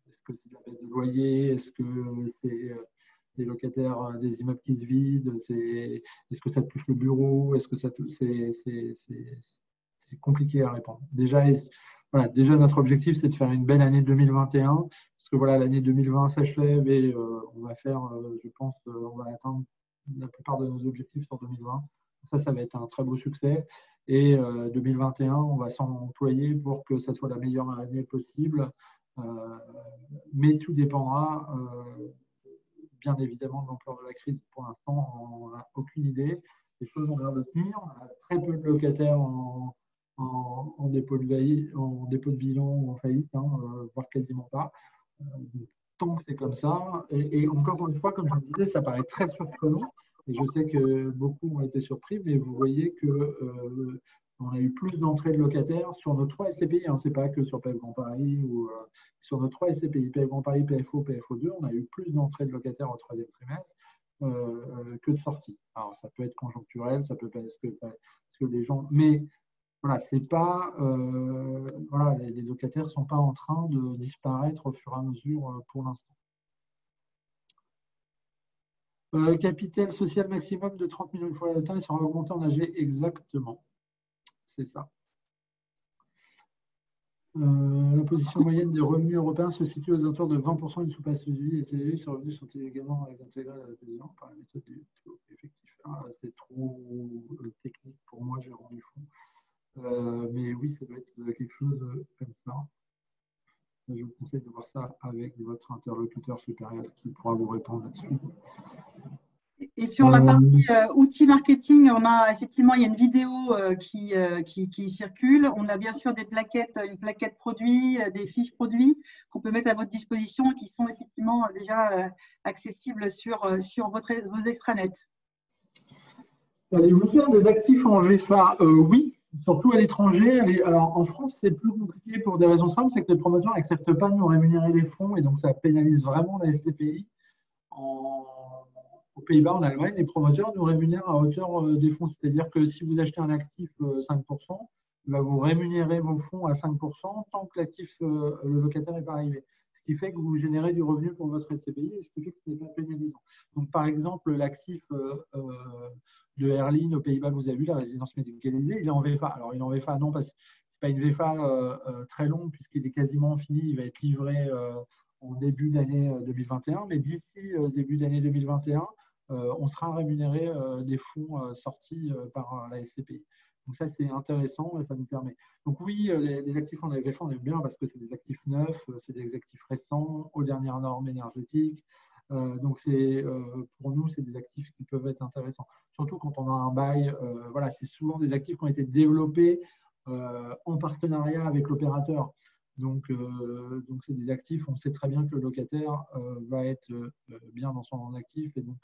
est-ce que c'est de la baisse de loyer? Est-ce que c'est des locataires des immeubles qui se vident? Est-ce que ça touche le bureau? Est-ce que ça c'est compliqué à répondre. Déjà, notre objectif, c'est de faire une belle année 2021, parce que voilà, l'année 2020 s'achève et on va faire, je pense, on va atteindre la plupart de nos objectifs sur 2020. Ça va être un très beau succès. Et 2021, on va s'en employer pour que ça soit la meilleure année possible. Mais tout dépendra, bien évidemment, de l'ampleur de la crise. Pour l'instant, on n'a aucune idée. Les choses ont l'air de tenir. On a très peu de locataires en dépôt de bilan ou en faillite, voire quasiment pas. Tant que c'est comme ça, et encore une fois, comme je le disais, ça paraît très surprenant, et je sais que beaucoup ont été surpris, mais vous voyez que on a eu plus d'entrées de locataires sur nos 3 SCPI, c'est pas que sur PF Grand Paris, ou sur nos 3 SCPI, PF Grand Paris, PFO, PFO2, on a eu plus d'entrées de locataires au 3e trimestre que de sorties. Alors ça peut être conjoncturel, ça peut être parce que les gens... Mais voilà, c'est pas, les locataires ne sont pas en train de disparaître au fur et à mesure pour l'instant. Capital social maximum de 30 millions de fois atteint, il sera augmenté en AG exactement. C'est ça. La position moyenne des revenus européens se situe aux alentours de 20% d'une sous-passe de vie et ces revenus sont également intégrés à la présidence par la méthode du effectif. C'est trop technique pour moi, j'ai rendu fou. Mais oui, ça doit être quelque chose comme ça. Je vous conseille de voir ça avec votre interlocuteur supérieur qui pourra vous répondre là-dessus. Et sur la partie outils marketing, on a effectivement, il y a une vidéo qui circule. On a bien sûr une plaquette produit, des fiches produits qu'on peut mettre à votre disposition et qui sont effectivement déjà accessibles sur vos extranets. Allez-vous faire des actifs en VFA? Oui, surtout à l'étranger. Alors en France, c'est plus compliqué pour des raisons simples, c'est que les promoteurs n'acceptent pas de nous rémunérer les fonds et donc ça pénalise vraiment la SCPI. Aux Pays-Bas, en Allemagne, les promoteurs nous rémunèrent à hauteur des fonds. C'est-à-dire que si vous achetez un actif 5%, il va vous rémunérer vos fonds à 5% tant que le locataire n'est pas arrivé. Ce qui fait que vous générez du revenu pour votre SCPI et ce qui fait que ce n'est pas pénalisant. Donc, par exemple, l'actif de Herlin aux Pays-Bas, vous avez vu, la résidence médicalisée, il est en VFA. Alors, il est en VFA, non, parce que ce n'est pas une VFA très longue puisqu'il est quasiment fini. Il va être livré en début d'année 2021. Mais d'ici début d'année 2021, on sera rémunéré des fonds sortis par la SCPI. Donc ça, c'est intéressant et ça nous permet. Donc oui, les actifs en VFA, on aime bien parce que c'est des actifs neufs, c'est des actifs récents, aux dernières normes énergétiques. Donc pour nous, c'est des actifs qui peuvent être intéressants. Surtout quand on a un bail, voilà, c'est souvent des actifs qui ont été développés en partenariat avec l'opérateur. Donc c'est des actifs, on sait très bien que le locataire va être bien dans son actif. Et donc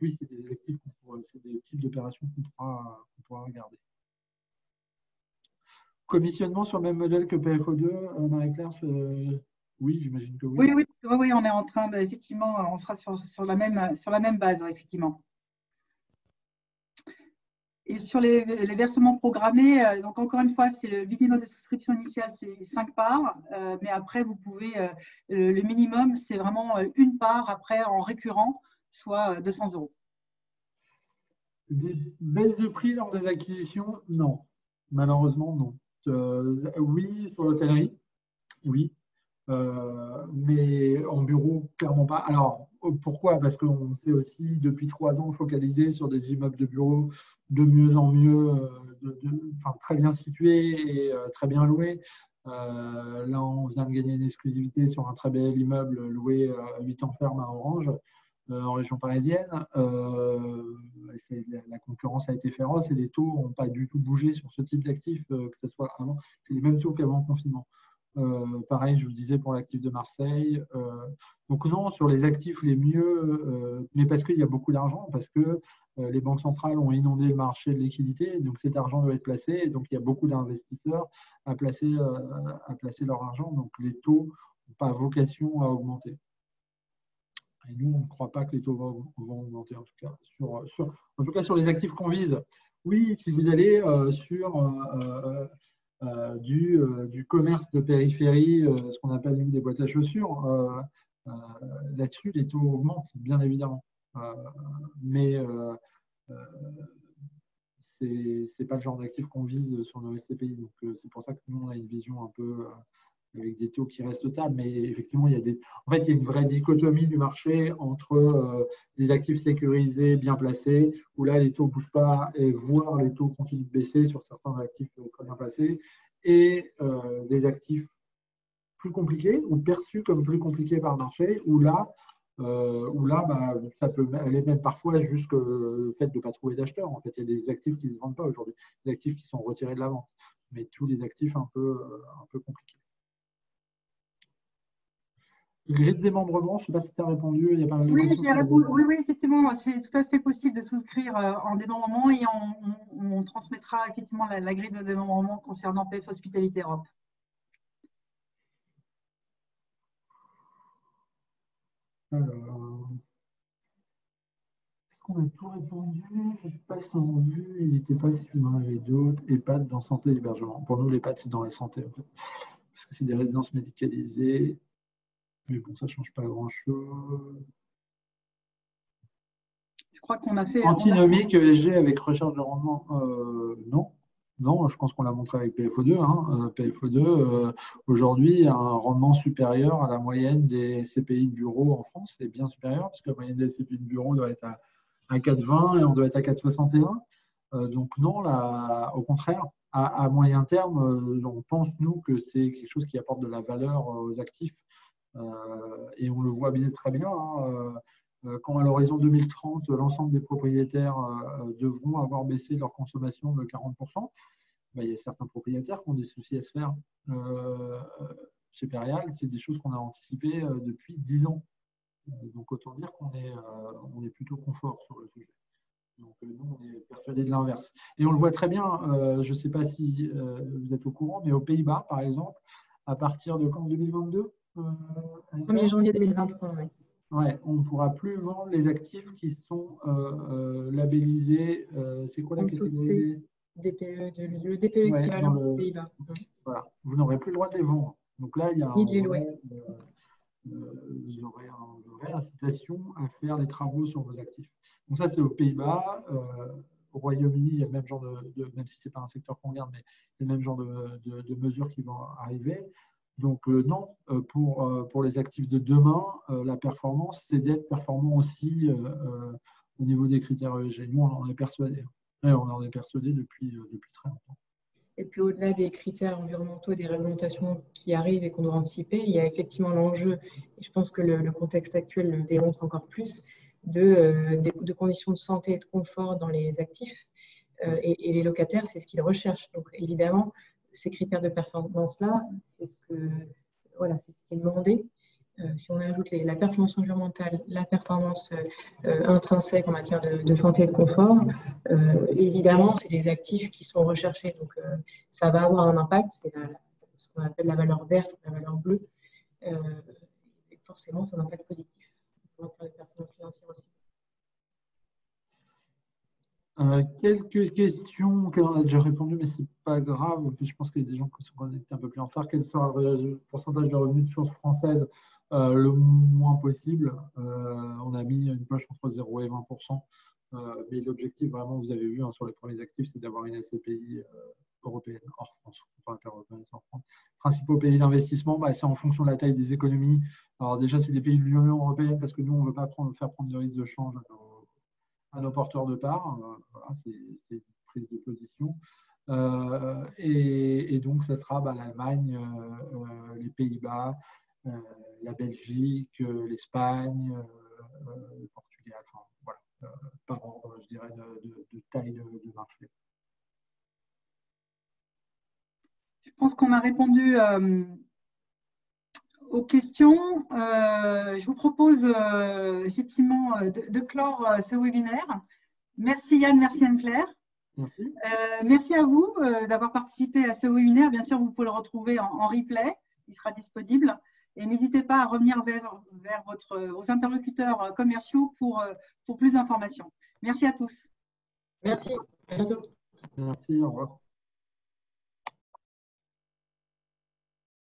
oui, c'est des actifs, c'est des types d'opérations qu'on pourra regarder. Commissionnement sur le même modèle que PFO2, Marie-Claire, oui, j'imagine que oui. Oui, on est en train effectivement, on sera sur la même base, effectivement. Et sur les versements programmés, donc encore une fois, c'est le minimum de souscription initiale, c'est 5 parts, mais après, vous pouvez, le minimum, c'est vraiment une part après en récurrent, soit 200 €. Des baisses de prix lors des acquisitions? Non, malheureusement, non. Oui, sur l'hôtellerie, oui, mais en bureau, clairement pas. Alors, Pourquoi? Parce qu'on s'est aussi depuis 3 ans focalisé sur des immeubles de bureaux de mieux en mieux, très bien situés et très bien loués. Là, on vient de gagner une exclusivité sur un très bel immeuble loué à 8 ans ferme à Orange, en région parisienne. La concurrence a été féroce et les taux n'ont pas du tout bougé sur ce type d'actifs, que ce soit avant. C'est les mêmes taux qu'avant le confinement. Pareil, je vous disais pour l'actif de Marseille. Donc non, sur les actifs les mieux, mais parce qu'il y a beaucoup d'argent, parce que les banques centrales ont inondé le marché de liquidité, donc cet argent doit être placé, et donc il y a beaucoup d'investisseurs à placer leur argent, donc les taux n'ont pas vocation à augmenter. Et nous, on ne croit pas que les taux vont augmenter, en tout cas sur les actifs qu'on vise. Oui, si vous allez sur du commerce de périphérie, ce qu'on appelle une des boîtes à chaussures, là-dessus, les taux augmentent, bien évidemment. Mais ce n'est pas le genre d'actifs qu'on vise sur nos SCPI. Donc, c'est pour ça que nous, on a une vision un peu avec des taux qui restent stables. Mais effectivement, il y a une vraie dichotomie du marché entre des actifs sécurisés, bien placés, où là, les taux ne bougent pas, et voire les taux continuent de baisser sur certains actifs très bien placés, et des actifs plus compliqués ou perçus comme plus compliqués par le marché, où là, ça peut aller même parfois jusqu'au fait de ne pas trouver d'acheteurs. En fait, il y a des actifs qui ne se vendent pas aujourd'hui, des actifs qui sont retirés de la vente, mais tous les actifs un peu compliqués. Le grille de démembrement, je ne sais pas si tu as répondu. Il y a pas mal de questions. Oui, effectivement, c'est tout à fait possible de souscrire en démembrement et on transmettra effectivement la grille de démembrement concernant PF Hospitalité Europe. Alors, est-ce qu'on a tout répondu? Je passe en revue. N'hésitez pas si vous en avez d'autres. EHPAD dans santé et hébergement. Pour nous, l'EHPAD, c'est dans la santé, en fait. Parce que c'est des résidences médicalisées. Mais bon, ça ne change pas grand-chose. Je crois qu'on a fait… Antinomique, ESG avec recherche de rendement, non. Non, je pense qu'on l'a montré avec PFO2. PFO2, aujourd'hui, a un rendement supérieur à la moyenne des CPI de bureau en France. C'est bien supérieur, parce que la moyenne des CPI de bureau doit être à 4,20 et on doit être à 4,61. Donc non, là, au contraire, à moyen terme, on pense, nous, que c'est quelque chose qui apporte de la valeur aux actifs. Et on le voit bien très bien. Quand à l'horizon 2030, l'ensemble des propriétaires devront avoir baissé leur consommation de 40%, il y a certains propriétaires qui ont des soucis à se faire. Chez Perial, c'est des choses qu'on a anticipées depuis 10 ans. Donc autant dire qu'on est plutôt confort sur le sujet. Donc nous, on est persuadés de l'inverse. Et on le voit très bien, je ne sais pas si vous êtes au courant, mais aux Pays-Bas, par exemple, à partir de quand, 2022 1er janvier 2023, oui. Ouais, on ne pourra plus vendre les actifs qui sont labellisés. C'est quoi la catégorie? Le DPE équivalent aux Pays-Bas. Voilà, vous n'aurez plus le droit de les vendre. Donc là, il y a vous aurez une vraie incitation à faire les travaux sur vos actifs. Donc ça, c'est aux Pays-Bas. Au Royaume-Uni, il y a le même genre même si ce n'est pas un secteur qu'on regarde, mais il y a le même genre de mesures qui vont arriver. Donc non, pour les actifs de demain, la performance, c'est d'être performant aussi au niveau des critères ESG. Nous, on en est persuadés. On en est persuadés depuis très longtemps. Et puis au-delà des critères environnementaux et des réglementations qui arrivent et qu'on doit anticiper, il y a effectivement l'enjeu, et je pense que le contexte actuel le démontre encore plus, de conditions de santé et de confort dans les actifs. Et les locataires, c'est ce qu'ils recherchent. Donc évidemment, ces critères de performance-là, c'est ce qui est demandé. Si on ajoute la performance environnementale, la performance intrinsèque en matière de santé et de confort, évidemment, c'est des actifs qui sont recherchés. Donc, ça va avoir un impact. C'est ce qu'on appelle la valeur verte, la valeur bleue. Et forcément, c'est un impact positif. On va faire des performances financières aussi. Quelques questions auxquelles on a déjà répondu, mais ce n'est pas grave. Je pense qu'il y a des gens qui sont connectés un peu plus en retard. Quel sera le pourcentage de revenus de source française? Le moins possible. On a mis une poche entre 0 et 20%. Mais l'objectif, vraiment, vous avez vu sur les premiers actifs, c'est d'avoir une SCPI européennes hors France, européennes hors France. Principaux pays d'investissement, c'est en fonction de la taille des économies. Alors déjà, c'est des pays de l'Union européenne parce que nous, on ne veut pas faire prendre de risques de change à nos porteurs de parts. Voilà, c'est une prise de position. Et donc, ce sera l'Allemagne, les Pays-Bas, la Belgique, l'Espagne, le Portugal, enfin, voilà, par ordre, je dirais, de taille de marché. Je pense qu'on a répondu aux questions. Je vous propose effectivement de clore ce webinaire. Merci Yann, merci Anne-Claire. Merci. Merci à vous d'avoir participé à ce webinaire. Bien sûr, vous pouvez le retrouver en replay. Il sera disponible. Et n'hésitez pas à revenir vers vos interlocuteurs commerciaux pour plus d'informations. Merci à tous. Merci. À bientôt. Merci. Au revoir.